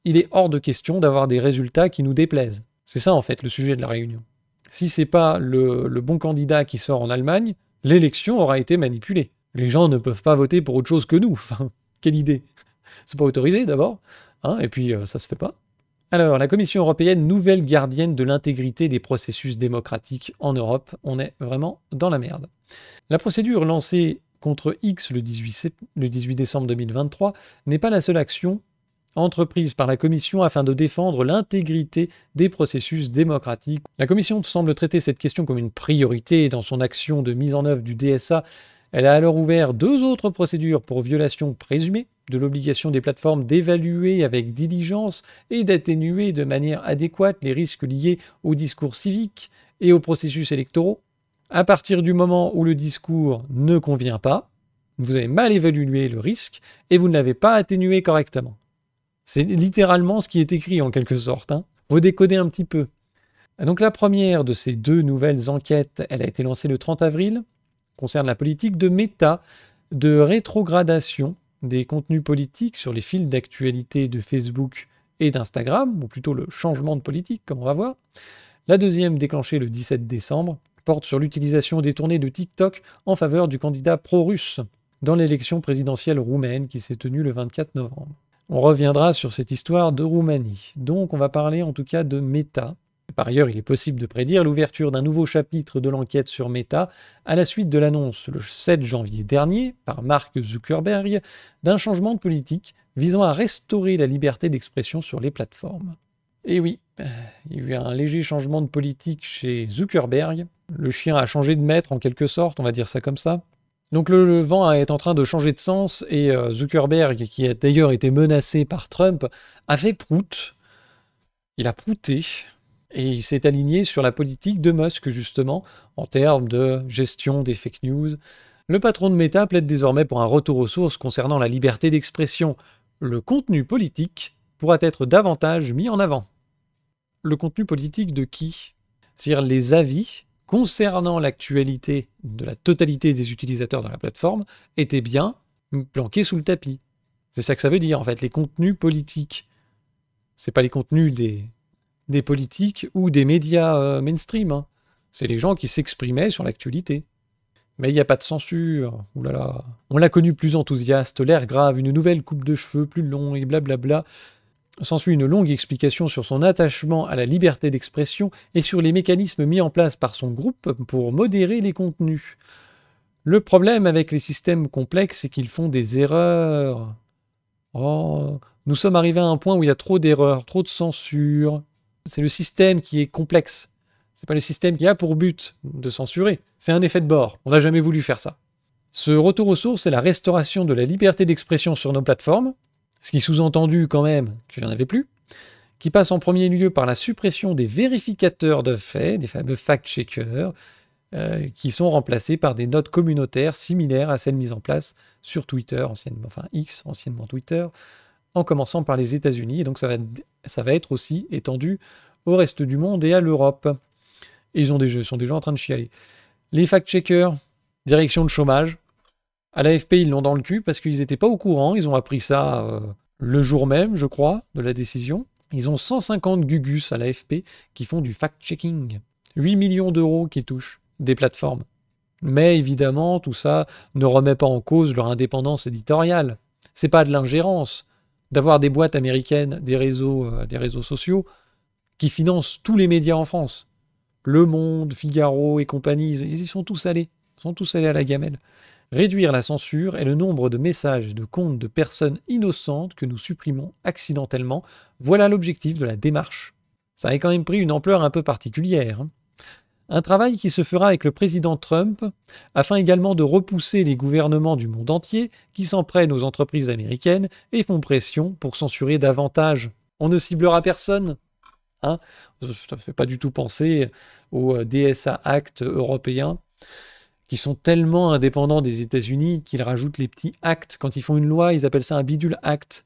Il est hors de question d'avoir des résultats qui nous déplaisent. C'est ça en fait le sujet de la réunion. Si c'est pas le bon candidat qui sort en Allemagne, l'élection aura été manipulée. Les gens ne peuvent pas voter pour autre chose que nous. Enfin, quelle idée. C'est pas autorisé d'abord, hein, et puis ça se fait pas. Alors, la Commission européenne, nouvelle gardienne de l'intégrité des processus démocratiques en Europe, on est vraiment dans la merde. La procédure lancée contre X le 18 décembre 2023 n'est pas la seule action entreprise par la Commission afin de défendre l'intégrité des processus démocratiques. La Commission semble traiter cette question comme une priorité dans son action de mise en œuvre du DSA. Elle a alors ouvert 2 autres procédures pour violation présumée de l'obligation des plateformes d'évaluer avec diligence et d'atténuer de manière adéquate les risques liés au discours civique et aux processus électoraux. À partir du moment où le discours ne convient pas, vous avez mal évalué le risque et vous ne l'avez pas atténué correctement. C'est littéralement ce qui est écrit en quelque sorte. Faut décoder un petit peu. Donc la première de ces 2 nouvelles enquêtes, elle a été lancée le 30 avril, concerne la politique de Meta, de rétrogradation des contenus politiques sur les fils d'actualité de Facebook et d'Instagram, ou plutôt le changement de politique, comme on va voir. La deuxième, déclenchée le 17 décembre, porte sur l'utilisation détournée de TikTok en faveur du candidat pro-russe dans l'élection présidentielle roumaine qui s'est tenue le 24 novembre. On reviendra sur cette histoire de Roumanie. Donc on va parler en tout cas de Meta. Par ailleurs, il est possible de prédire l'ouverture d'un nouveau chapitre de l'enquête sur Meta à la suite de l'annonce le 7 janvier dernier par Mark Zuckerberg d'un changement de politique visant à restaurer la liberté d'expression sur les plateformes. Et oui, il y a eu un léger changement de politique chez Zuckerberg. Le chien a changé de maître en quelque sorte, on va dire ça comme ça. Donc le vent est en train de changer de sens et Zuckerberg, qui a d'ailleurs été menacé par Trump, a fait prout. Il a prouté. Et il s'est aligné sur la politique de Musk, justement, en termes de gestion des fake news. Le patron de Meta plaide désormais pour un retour aux sources concernant la liberté d'expression. Le contenu politique pourra être davantage mis en avant. Le contenu politique de qui? C'est-à-dire les avis concernant l'actualité de la totalité des utilisateurs dans la plateforme étaient bien planqués sous le tapis. C'est ça que ça veut dire, en fait, les contenus politiques. C'est pas les contenus des politiques ou des médias mainstream. Hein. C'est les gens qui s'exprimaient sur l'actualité. Mais il n'y a pas de censure. Ouh là là. On l'a connu plus enthousiaste, l'air grave, une nouvelle coupe de cheveux plus longue et blablabla. S'ensuit une longue explication sur son attachement à la liberté d'expression et sur les mécanismes mis en place par son groupe pour modérer les contenus. Le problème avec les systèmes complexes, c'est qu'ils font des erreurs. Oh, nous sommes arrivés à un point où il y a trop d'erreurs, trop de censure. C'est le système qui est complexe. C'est pas le système qui a pour but de censurer. C'est un effet de bord. On n'a jamais voulu faire ça. Ce retour aux sources, c'est la restauration de la liberté d'expression sur nos plateformes, ce qui sous-entendu quand même qu'il n'y en avait plus, qui passe en premier lieu par la suppression des vérificateurs de faits, des fameux fact-checkers, qui sont remplacés par des notes communautaires similaires à celles mises en place sur Twitter, X, anciennement Twitter, en commençant par les États-Unis. Et donc ça va être aussi étendu au reste du monde et à l'Europe. Et ils sont déjà en train de chialer. Les fact-checkers, direction de chômage. À l'AFP, ils l'ont dans le cul parce qu'ils n'étaient pas au courant. Ils ont appris ça le jour même, je crois, de la décision. Ils ont 150 gugus à l'AFP qui font du fact-checking. 8 millions d'euros qui touchent des plateformes. Mais évidemment, tout ça ne remet pas en cause leur indépendance éditoriale. C'est pas de l'ingérence d'avoir des boîtes américaines, des réseaux sociaux qui financent tous les médias en France. Le Monde, Figaro et compagnie, ils y sont tous allés. Ils sont tous allés à la gamelle. Réduire la censure et le nombre de messages et de comptes de personnes innocentes que nous supprimons accidentellement, voilà l'objectif de la démarche. Ça a quand même pris une ampleur un peu particulière. Un travail qui se fera avec le président Trump, afin également de repousser les gouvernements du monde entier qui s'en prennent aux entreprises américaines et font pression pour censurer davantage. On ne ciblera personne. Hein, ça ne fait pas du tout penser aux DSA Act européens qui sont tellement indépendants des États-Unis qu'ils rajoutent les petits actes. Quand ils font une loi, ils appellent ça un bidule act.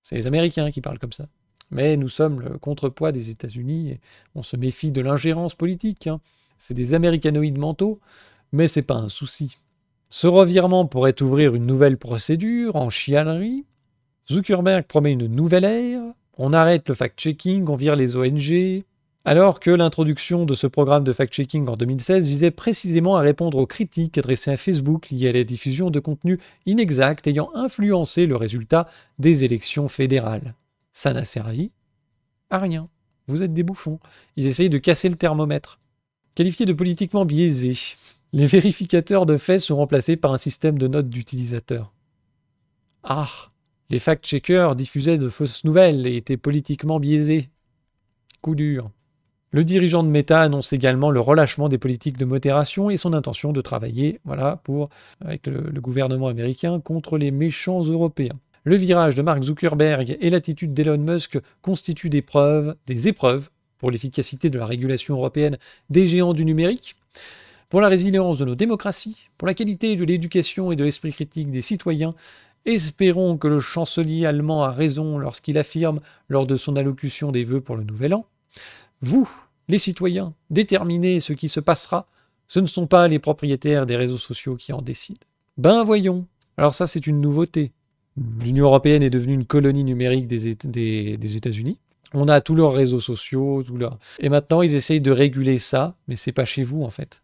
C'est les Américains qui parlent comme ça. Mais nous sommes le contrepoids des États-Unis et on se méfie de l'ingérence politique. Hein. C'est des américanoïdes mentaux, mais c'est pas un souci. Ce revirement pourrait ouvrir une nouvelle procédure en chialerie. Zuckerberg promet une nouvelle ère. On arrête le fact-checking, on vire les ONG, alors que l'introduction de ce programme de fact-checking en 2016 visait précisément à répondre aux critiques adressées à Facebook liées à la diffusion de contenus inexacts ayant influencé le résultat des élections fédérales. Ça n'a servi à rien. Vous êtes des bouffons. Ils essayent de casser le thermomètre. Qualifiés de politiquement biaisés, les vérificateurs de faits sont remplacés par un système de notes d'utilisateurs. Ah, les fact-checkers diffusaient de fausses nouvelles et étaient politiquement biaisés. Coup dur. Le dirigeant de Meta annonce également le relâchement des politiques de modération et son intention de travailler avec le gouvernement américain contre les méchants européens. Le virage de Mark Zuckerberg et l'attitude d'Elon Musk constituent des épreuves pour l'efficacité de la régulation européenne des géants du numérique, pour la résilience de nos démocraties, pour la qualité de l'éducation et de l'esprit critique des citoyens. Espérons que le chancelier allemand a raison lorsqu'il affirme, lors de son allocution des vœux pour le Nouvel An, « Vous, les citoyens, déterminez ce qui se passera. Ce ne sont pas les propriétaires des réseaux sociaux qui en décident. » Ben voyons. Alors ça, c'est une nouveauté. L'Union européenne est devenue une colonie numérique des États-Unis. On a tous leurs réseaux sociaux, et maintenant ils essayent de réguler ça, mais c'est pas chez vous en fait.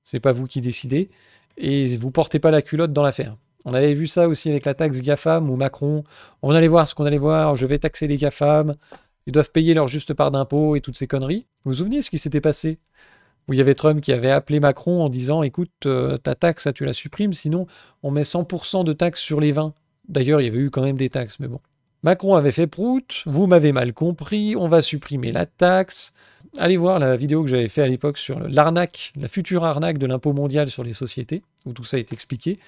C'est pas vous qui décidez, et vous portez pas la culotte dans l'affaire. On avait vu ça aussi avec la taxe GAFAM où Macron, on allait voir ce qu'on allait voir, je vais taxer les GAFAM, ils doivent payer leur juste part d'impôts et toutes ces conneries. Vous vous souvenez ce qui s'était passé? Où il y avait Trump qui avait appelé Macron en disant « Écoute, ta taxe, tu la supprimes, sinon on met 100% de taxes sur les vins. » D'ailleurs, il y avait eu quand même des taxes, mais bon. Macron avait fait prout, vous m'avez mal compris, on va supprimer la taxe. Allez voir la vidéo que j'avais fait à l'époque sur l'arnaque, la future arnaque de l'impôt mondial sur les sociétés, où tout ça est expliqué.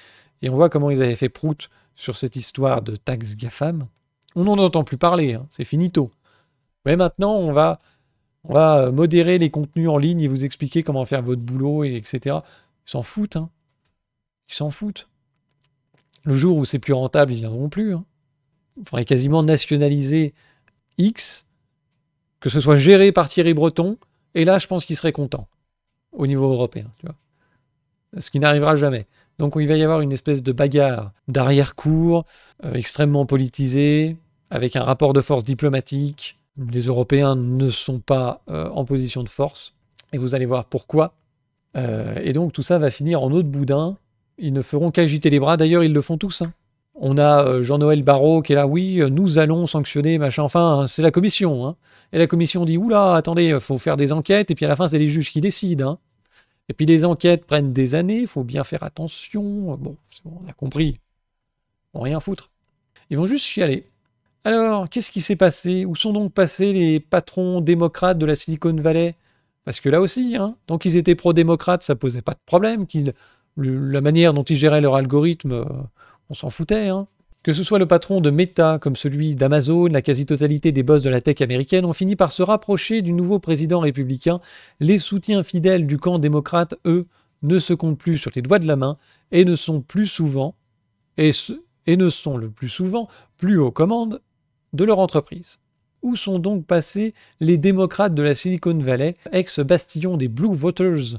Et on voit comment ils avaient fait prout sur cette histoire de taxe GAFAM. On n'en entend plus parler, hein, c'est finito. Mais maintenant, on va modérer les contenus en ligne et vous expliquer comment faire votre boulot, etc. Ils s'en foutent, hein. Ils s'en foutent. Le jour où c'est plus rentable, ils ne viendront plus. Hein. Il faudrait quasiment nationaliser X, que ce soit géré par Thierry Breton, et là, je pense qu'il serait content, au niveau européen. Tu vois. Ce qui n'arrivera jamais. Donc il va y avoir une espèce de bagarre d'arrière-cour, extrêmement politisée, avec un rapport de force diplomatique, Les Européens ne sont pas en position de force, et vous allez voir pourquoi. Et donc tout ça va finir en eau de boudin. Ils ne feront qu'agiter les bras, d'ailleurs ils le font tous. Hein. On a Jean-Noël Barrot qui est là, oui, nous allons sanctionner, machin, enfin, c'est la commission. Hein. Et la commission dit, oula, attendez, il faut faire des enquêtes, et puis à la fin c'est les juges qui décident. Hein. Et puis les enquêtes prennent des années, il faut bien faire attention. Bon, on a compris. Ils vont rien foutre. Ils vont juste chialer. Alors, qu'est-ce qui s'est passé? Où sont donc passés les patrons démocrates de la Silicon Valley? Parce que là aussi, hein, tant qu'ils étaient pro-démocrates, ça posait pas de problème. La manière dont ils géraient leur algorithme, on s'en foutait. Hein. Que ce soit le patron de Meta, comme celui d'Amazon, la quasi-totalité des boss de la tech américaine ont fini par se rapprocher du nouveau président républicain. Les soutiens fidèles du camp démocrate, eux, ne se comptent plus sur les doigts de la main et ne sont le plus souvent plus aux commandes de leur entreprise. Où sont donc passés les démocrates de la Silicon Valley, ex-bastillon des Blue Voters,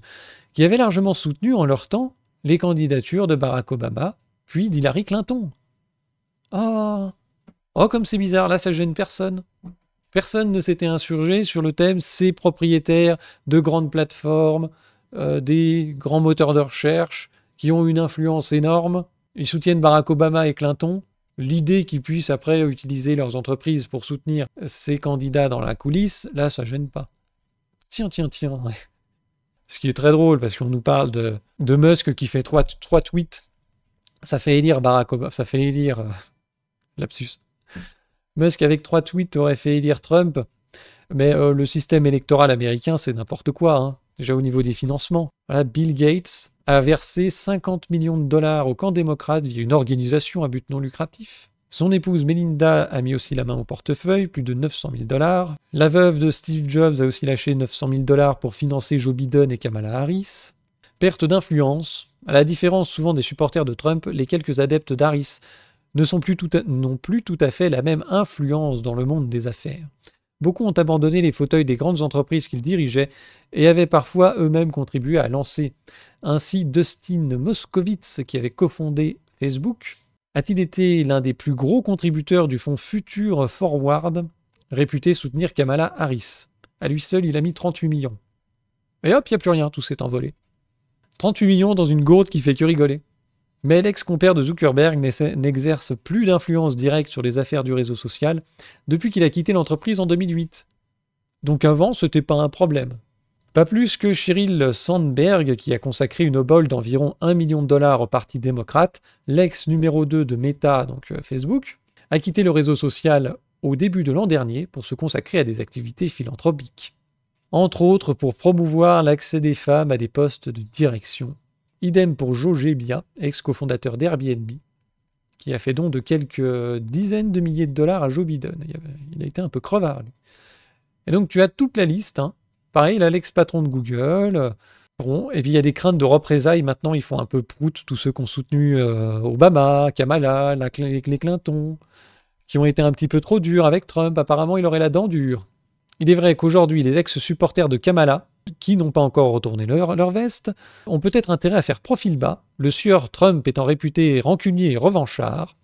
qui avaient largement soutenu en leur temps les candidatures de Barack Obama, puis d'Hillary Clinton? Oh, comme c'est bizarre, là ça gêne personne. Personne ne s'était insurgé sur le thème ces propriétaires de grandes plateformes, des grands moteurs de recherche, qui ont une influence énorme. Ils soutiennent Barack Obama et Clinton. L'idée qu'ils puissent après utiliser leurs entreprises pour soutenir ces candidats dans la coulisse, là, ça gêne pas. Tiens. Ce qui est très drôle, parce qu'on nous parle de Musk qui fait trois tweets. Ça fait élire Barack Obama, ça fait élire... lapsus. Musk, avec 3 tweets, aurait fait élire Trump. Mais le système électoral américain, c'est n'importe quoi. Hein. Déjà au niveau des financements. Voilà, Bill Gates a versé 50 millions de dollars au camp démocrate via une organisation à but non lucratif. Son épouse Melinda a mis aussi la main au portefeuille, plus de 900 000 dollars. La veuve de Steve Jobs a aussi lâché 900 000 dollars pour financer Joe Biden et Kamala Harris. Perte d'influence. À la différence souvent des supporters de Trump, les quelques adeptes d'Harris n'ont plus tout à fait la même influence dans le monde des affaires. Beaucoup ont abandonné les fauteuils des grandes entreprises qu'ils dirigeaient et avaient parfois eux-mêmes contribué à lancer. Ainsi, Dustin Moskovitz, qui avait cofondé Facebook, a-t-il été l'un des plus gros contributeurs du fonds Future Forward, réputé soutenir Kamala Harris. À lui seul, il a mis 38 millions. Et hop, il n'y a plus rien, tout s'est envolé. 38 millions dans une gourde qui fait que rigoler. Mais l'ex-compère de Zuckerberg n'exerce plus d'influence directe sur les affaires du réseau social depuis qu'il a quitté l'entreprise en 2008. Donc avant, c'était pas un problème. Pas plus que Sheryl Sandberg, qui a consacré une obole d'environ 1 million de dollars au Parti démocrate, l'ex numéro 2 de Meta, donc Facebook, a quitté le réseau social au début de l'an dernier pour se consacrer à des activités philanthropiques. Entre autres pour promouvoir l'accès des femmes à des postes de direction. Idem pour Joe Gebbia, ex-cofondateur d'Airbnb, qui a fait don de quelques dizaines de milliers de dollars à Joe Biden. Il a été un peu crevard, lui. Et donc tu as toute la liste. Hein. Pareil, là, l'ex-patron de Google. Bon, et puis il y a des craintes de représailles. Maintenant, ils font un peu prout, tous ceux qui ont soutenu Obama, Kamala, les Clinton, qui ont été un petit peu trop durs avec Trump. Apparemment, il aurait la dent dure. Il est vrai qu'aujourd'hui, les ex-supporters de Kamala, qui n'ont pas encore retourné leur veste, ont peut-être intérêt à faire profil bas, le sieur Trump étant réputé rancunier et revanchard.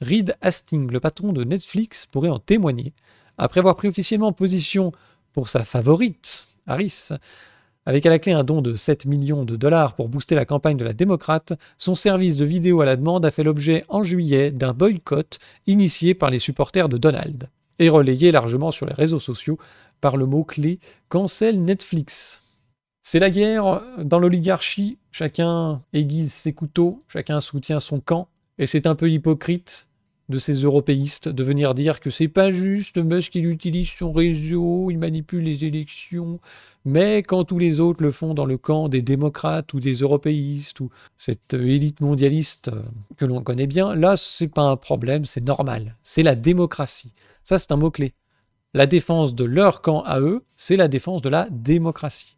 Reed Hastings, le patron de Netflix, pourrait en témoigner, après avoir pris officiellement position pour sa favorite, Harris. Avec à la clé un don de 7 millions de dollars pour booster la campagne de la démocrate, son service de vidéo à la demande a fait l'objet en juillet d'un boycott initié par les supporters de Donald, et relayé largement sur les réseaux sociaux par le mot-clé « cancel Netflix ». C'est la guerre dans l'oligarchie, chacun aiguise ses couteaux, chacun soutient son camp, et c'est un peu hypocrite de ces européistes de venir dire que c'est pas juste, Musk il utilise son réseau, il manipule les élections, mais quand tous les autres le font dans le camp des démocrates ou des européistes ou cette élite mondialiste que l'on connaît bien, là c'est pas un problème, c'est normal, c'est la démocratie. Ça c'est un mot-clé. La défense de leur camp à eux, c'est la défense de la démocratie.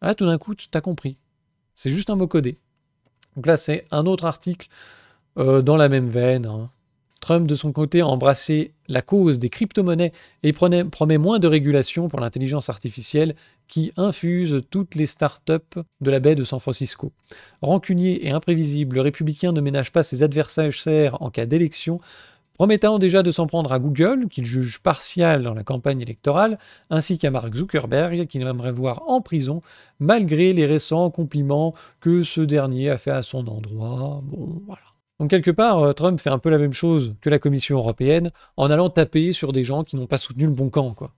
Ah, tout d'un coup, tu as compris. C'est juste un mot codé. Donc là, c'est un autre article dans la même veine. Hein. Trump, de son côté, a embrassé la cause des crypto-monnaies et promet moins de régulation pour l'intelligence artificielle qui infuse toutes les startups de la baie de San Francisco. Rancunier et imprévisible, le républicain ne ménage pas ses adversaires en cas d'élection promettant déjà de s'en prendre à Google, qu'il juge partial dans la campagne électorale, ainsi qu'à Mark Zuckerberg, qu'il aimerait voir en prison, malgré les récents compliments que ce dernier a fait à son endroit. Bon, voilà. Donc quelque part, Trump fait un peu la même chose que la Commission européenne, en allant taper sur des gens qui n'ont pas soutenu le bon camp, quoi.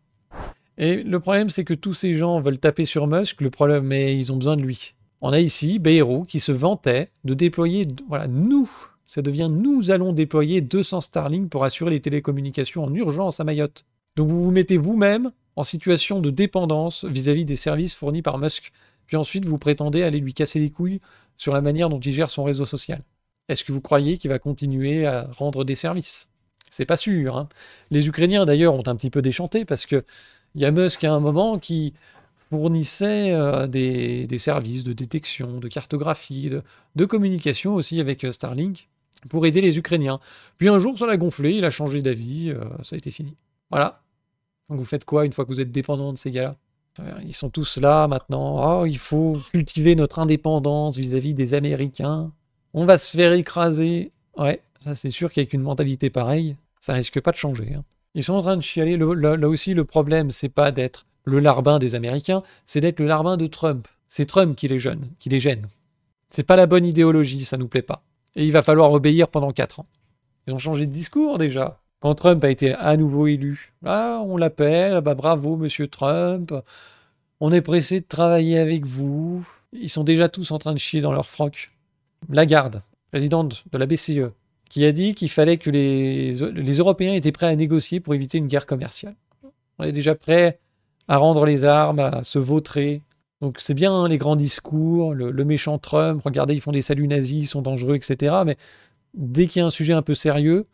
Et le problème, c'est que tous ces gens veulent taper sur Musk, le problème, mais ils ont besoin de lui. On a ici Bayrou qui se vantait de déployer, voilà, ça devient nous allons déployer 200 Starlink pour assurer les télécommunications en urgence à Mayotte. Donc vous vous mettez vous-même en situation de dépendance vis-à-vis des services fournis par Musk, puis ensuite vous prétendez aller lui casser les couilles sur la manière dont il gère son réseau social. Est-ce que vous croyez qu'il va continuer à rendre des services? C'est pas sûr, hein. Les Ukrainiens d'ailleurs ont un petit peu déchanté parce que il y a Musk à un moment qui fournissait des services de détection, de cartographie, de communication aussi avec Starlink pour aider les Ukrainiens. Puis un jour, ça l'a gonflé, il a changé d'avis, ça a été fini. Voilà. Donc vous faites quoi une fois que vous êtes dépendant de ces gars-là? Ils sont tous là maintenant. Oh, il faut cultiver notre indépendance vis-à-vis des Américains. On va se faire écraser. Ouais, ça c'est sûr qu'avec une mentalité pareille, ça risque pas de changer, hein. Ils sont en train de chialer. Là aussi, le problème, c'est pas d'être le larbin des Américains, c'est d'être le larbin de Trump. C'est Trump qui les gêne. C'est pas la bonne idéologie, ça nous plaît pas. Et il va falloir obéir pendant 4 ans. Ils ont changé de discours déjà. Quand Trump a été à nouveau élu, ah, on l'appelle, bah bravo monsieur Trump, on est pressé de travailler avec vous. Ils sont déjà tous en train de chier dans leur froc. Lagarde, présidente de la BCE, qui a dit qu'il fallait que les Européens étaient prêts à négocier pour éviter une guerre commerciale. On est déjà prêts à rendre les armes, à se vautrer. Donc c'est bien hein, les grands discours, le méchant Trump, regardez, ils font des saluts nazis, ils sont dangereux, etc. Mais dès qu'il y a un sujet un peu sérieux,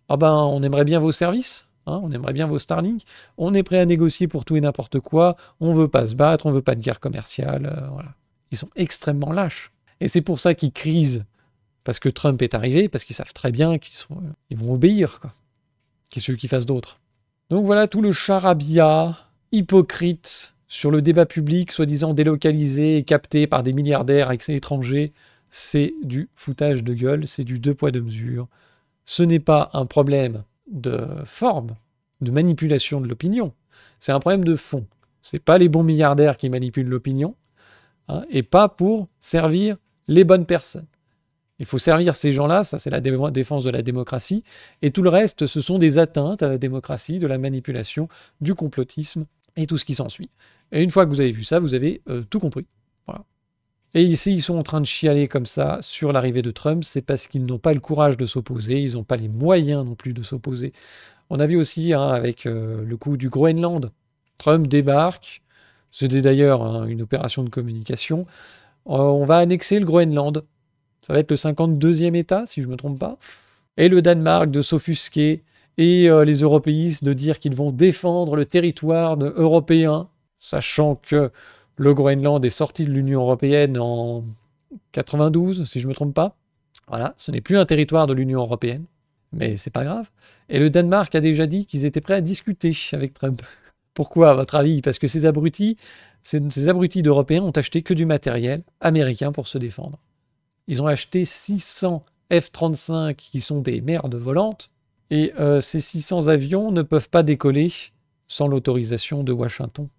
ah ben, on aimerait bien vos services, hein, on aimerait bien vos Starlink, on est prêt à négocier pour tout et n'importe quoi, on veut pas se battre, on veut pas de guerre commerciale, voilà. Ils sont extrêmement lâches. Et c'est pour ça qu'ils crisent, parce que Trump est arrivé, parce qu'ils savent très bien ils vont obéir, quoi. Qu'est-ce qu'ils fassent d'autre? Donc voilà tout le charabia hypocrite sur le débat public, soi-disant délocalisé et capté par des milliardaires étrangers. C'est du foutage de gueule, c'est du 2 poids 2 mesures. Ce n'est pas un problème de forme, de manipulation de l'opinion, c'est un problème de fond. C'est pas les bons milliardaires qui manipulent l'opinion, hein, et pas pour servir les bonnes personnes. Il faut servir ces gens-là, ça c'est la défense de la démocratie, et tout le reste, ce sont des atteintes à la démocratie, de la manipulation, du complotisme, et tout ce qui s'ensuit. Et une fois que vous avez vu ça, vous avez tout compris. Voilà. Et ici, ils sont en train de chialer comme ça sur l'arrivée de Trump, c'est parce qu'ils n'ont pas le courage de s'opposer, ils n'ont pas les moyens non plus de s'opposer. On a vu aussi hein, avec le coup du Groenland, Trump débarque, c'était d'ailleurs hein, une opération de communication, on va annexer le Groenland. Ça va être le 52e État, si je ne me trompe pas. Et le Danemark de s'offusquer, et les européistes de dire qu'ils vont défendre le territoire européen, sachant que le Groenland est sorti de l'Union européenne en 92, si je ne me trompe pas. Voilà, ce n'est plus un territoire de l'Union européenne, mais c'est pas grave. Et le Danemark a déjà dit qu'ils étaient prêts à discuter avec Trump. Pourquoi, à votre avis? Parce que ces abrutis d'Européens ont acheté que du matériel américain pour se défendre. Ils ont acheté 600 F-35 qui sont des merdes volantes, et ces 600 avions ne peuvent pas décoller sans l'autorisation de Washington.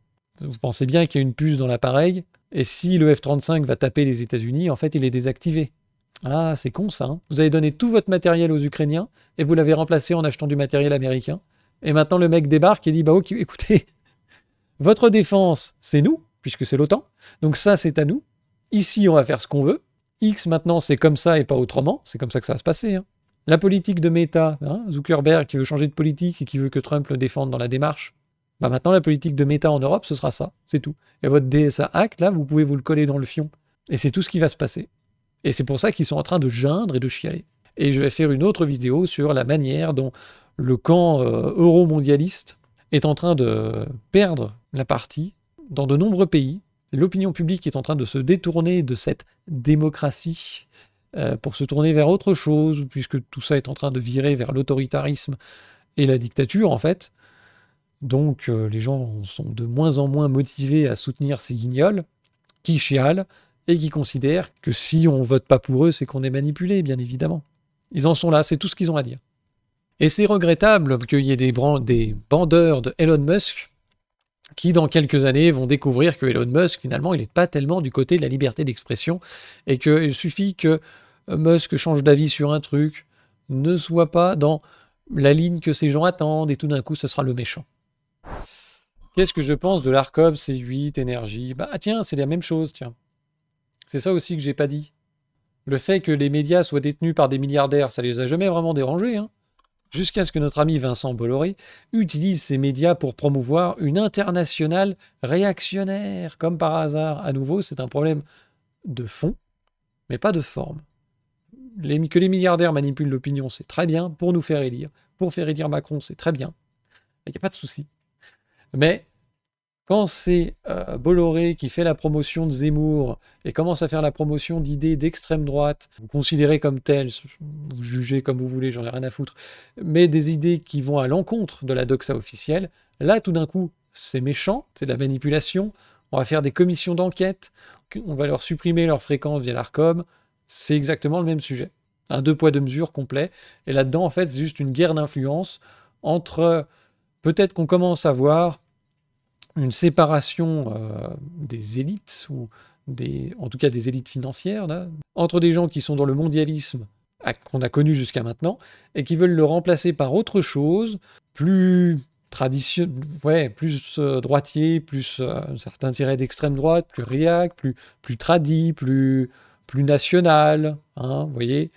Vous pensez bien qu'il y a une puce dans l'appareil, et si le F-35 va taper les États-Unis, en fait, il est désactivé. Ah, c'est con ça, hein. Vous avez donné tout votre matériel aux Ukrainiens, et vous l'avez remplacé en achetant du matériel américain. Et maintenant, le mec débarque et dit, bah ok, écoutez, votre défense, c'est nous, puisque c'est l'OTAN, donc ça, c'est à nous. Ici, on va faire ce qu'on veut. X, maintenant, c'est comme ça et pas autrement. C'est comme ça que ça va se passer, hein. La politique de Meta, hein, Zuckerberg qui veut changer de politique et qui veut que Trump le défende dans la démarche, bah maintenant, la politique de Meta en Europe, ce sera ça, c'est tout. Et votre DSA Act, là, vous pouvez vous le coller dans le fion. Et c'est tout ce qui va se passer. Et c'est pour ça qu'ils sont en train de geindre et de chialer. Et je vais faire une autre vidéo sur la manière dont le camp euro-mondialiste est en train de perdre la partie dans de nombreux pays. L'opinion publique est en train de se détourner de cette démocratie pour se tourner vers autre chose, puisque tout ça est en train de virer vers l'autoritarisme et la dictature, en fait. Donc les gens sont de moins en moins motivés à soutenir ces guignols qui chialent et qui considèrent que si on vote pas pour eux, c'est qu'on est manipulé, bien évidemment. Ils en sont là, c'est tout ce qu'ils ont à dire. Et c'est regrettable qu'il y ait des bandeurs de Elon Musk qui, dans quelques années, vont découvrir que Elon Musk, finalement, il n'est pas tellement du côté de la liberté d'expression et qu'il suffit que Musk change d'avis sur un truc, ne soit pas dans la ligne que ces gens attendent et tout d'un coup, ce sera le méchant. Qu'est-ce que je pense de l'Arcom, C8, Énergie? Bah tiens, c'est la même chose, tiens. C'est ça aussi que j'ai pas dit. Le fait que les médias soient détenus par des milliardaires, ça les a jamais vraiment dérangés, hein. Jusqu'à ce que notre ami Vincent Bolloré utilise ces médias pour promouvoir une internationale réactionnaire. Comme par hasard, à nouveau, c'est un problème de fond, mais pas de forme. Que les milliardaires manipulent l'opinion, c'est très bien, pour nous faire élire. Pour faire élire Macron, c'est très bien. Il n'y a pas de souci. Mais quand c'est Bolloré qui fait la promotion de Zemmour et commence à faire la promotion d'idées d'extrême droite, vous considérez comme telles, vous jugez comme vous voulez, j'en ai rien à foutre, mais des idées qui vont à l'encontre de la doxa officielle, là tout d'un coup c'est méchant, c'est de la manipulation, on va faire des commissions d'enquête, on va leur supprimer leur fréquence via l'Arcom, c'est exactement le même sujet. Un deux poids deux mesures complet, et là-dedans en fait c'est juste une guerre d'influence entre, peut-être qu'on commence à voir une séparation des élites, ou en tout cas des élites financières, là, entre des gens qui sont dans le mondialisme qu'on a connu jusqu'à maintenant, et qui veulent le remplacer par autre chose, plus plus droitier, plus certains diraient d'extrême droite, plus réac, plus tradi, plus national, hein, vous voyez,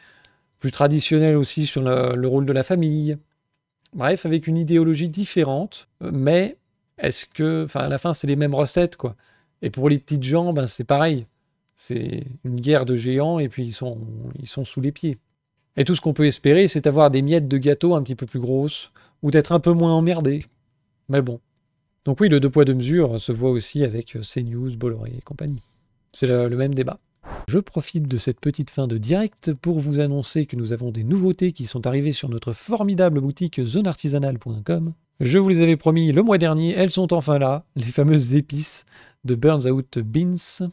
plus traditionnel aussi sur le rôle de la famille. Bref, avec une idéologie différente, mais est-ce que, à la fin, c'est les mêmes recettes, quoi. Et pour les petites gens, ben, c'est pareil. C'est une guerre de géants et puis ils sont sous les pieds. Et tout ce qu'on peut espérer, c'est avoir des miettes de gâteau un petit peu plus grosses ou d'être un peu moins emmerdé. Mais bon. Donc oui, le deux poids deux mesures se voit aussi avec CNews, Bolloré et compagnie. C'est le même débat. Je profite de cette petite fin de direct pour vous annoncer que nous avons des nouveautés qui sont arrivées sur notre formidable boutique zoneartisanale.com. Je vous les avais promis le mois dernier, elles sont enfin là, les fameuses épices de Burns Out Beans.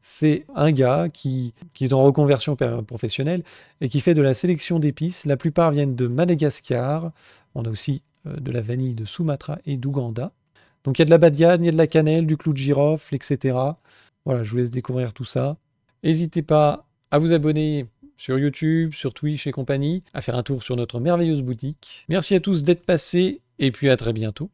C'est un gars qui est en reconversion professionnelle et qui fait de la sélection d'épices. La plupart viennent de Madagascar. On a aussi de la vanille de Sumatra et d'Ouganda. Donc il y a de la badiane, il y a de la cannelle, du clou de girofle, etc. Voilà, je vous laisse découvrir tout ça. N'hésitez pas à vous abonner sur YouTube, sur Twitch et compagnie, à faire un tour sur notre merveilleuse boutique. Merci à tous d'être passés et puis à très bientôt.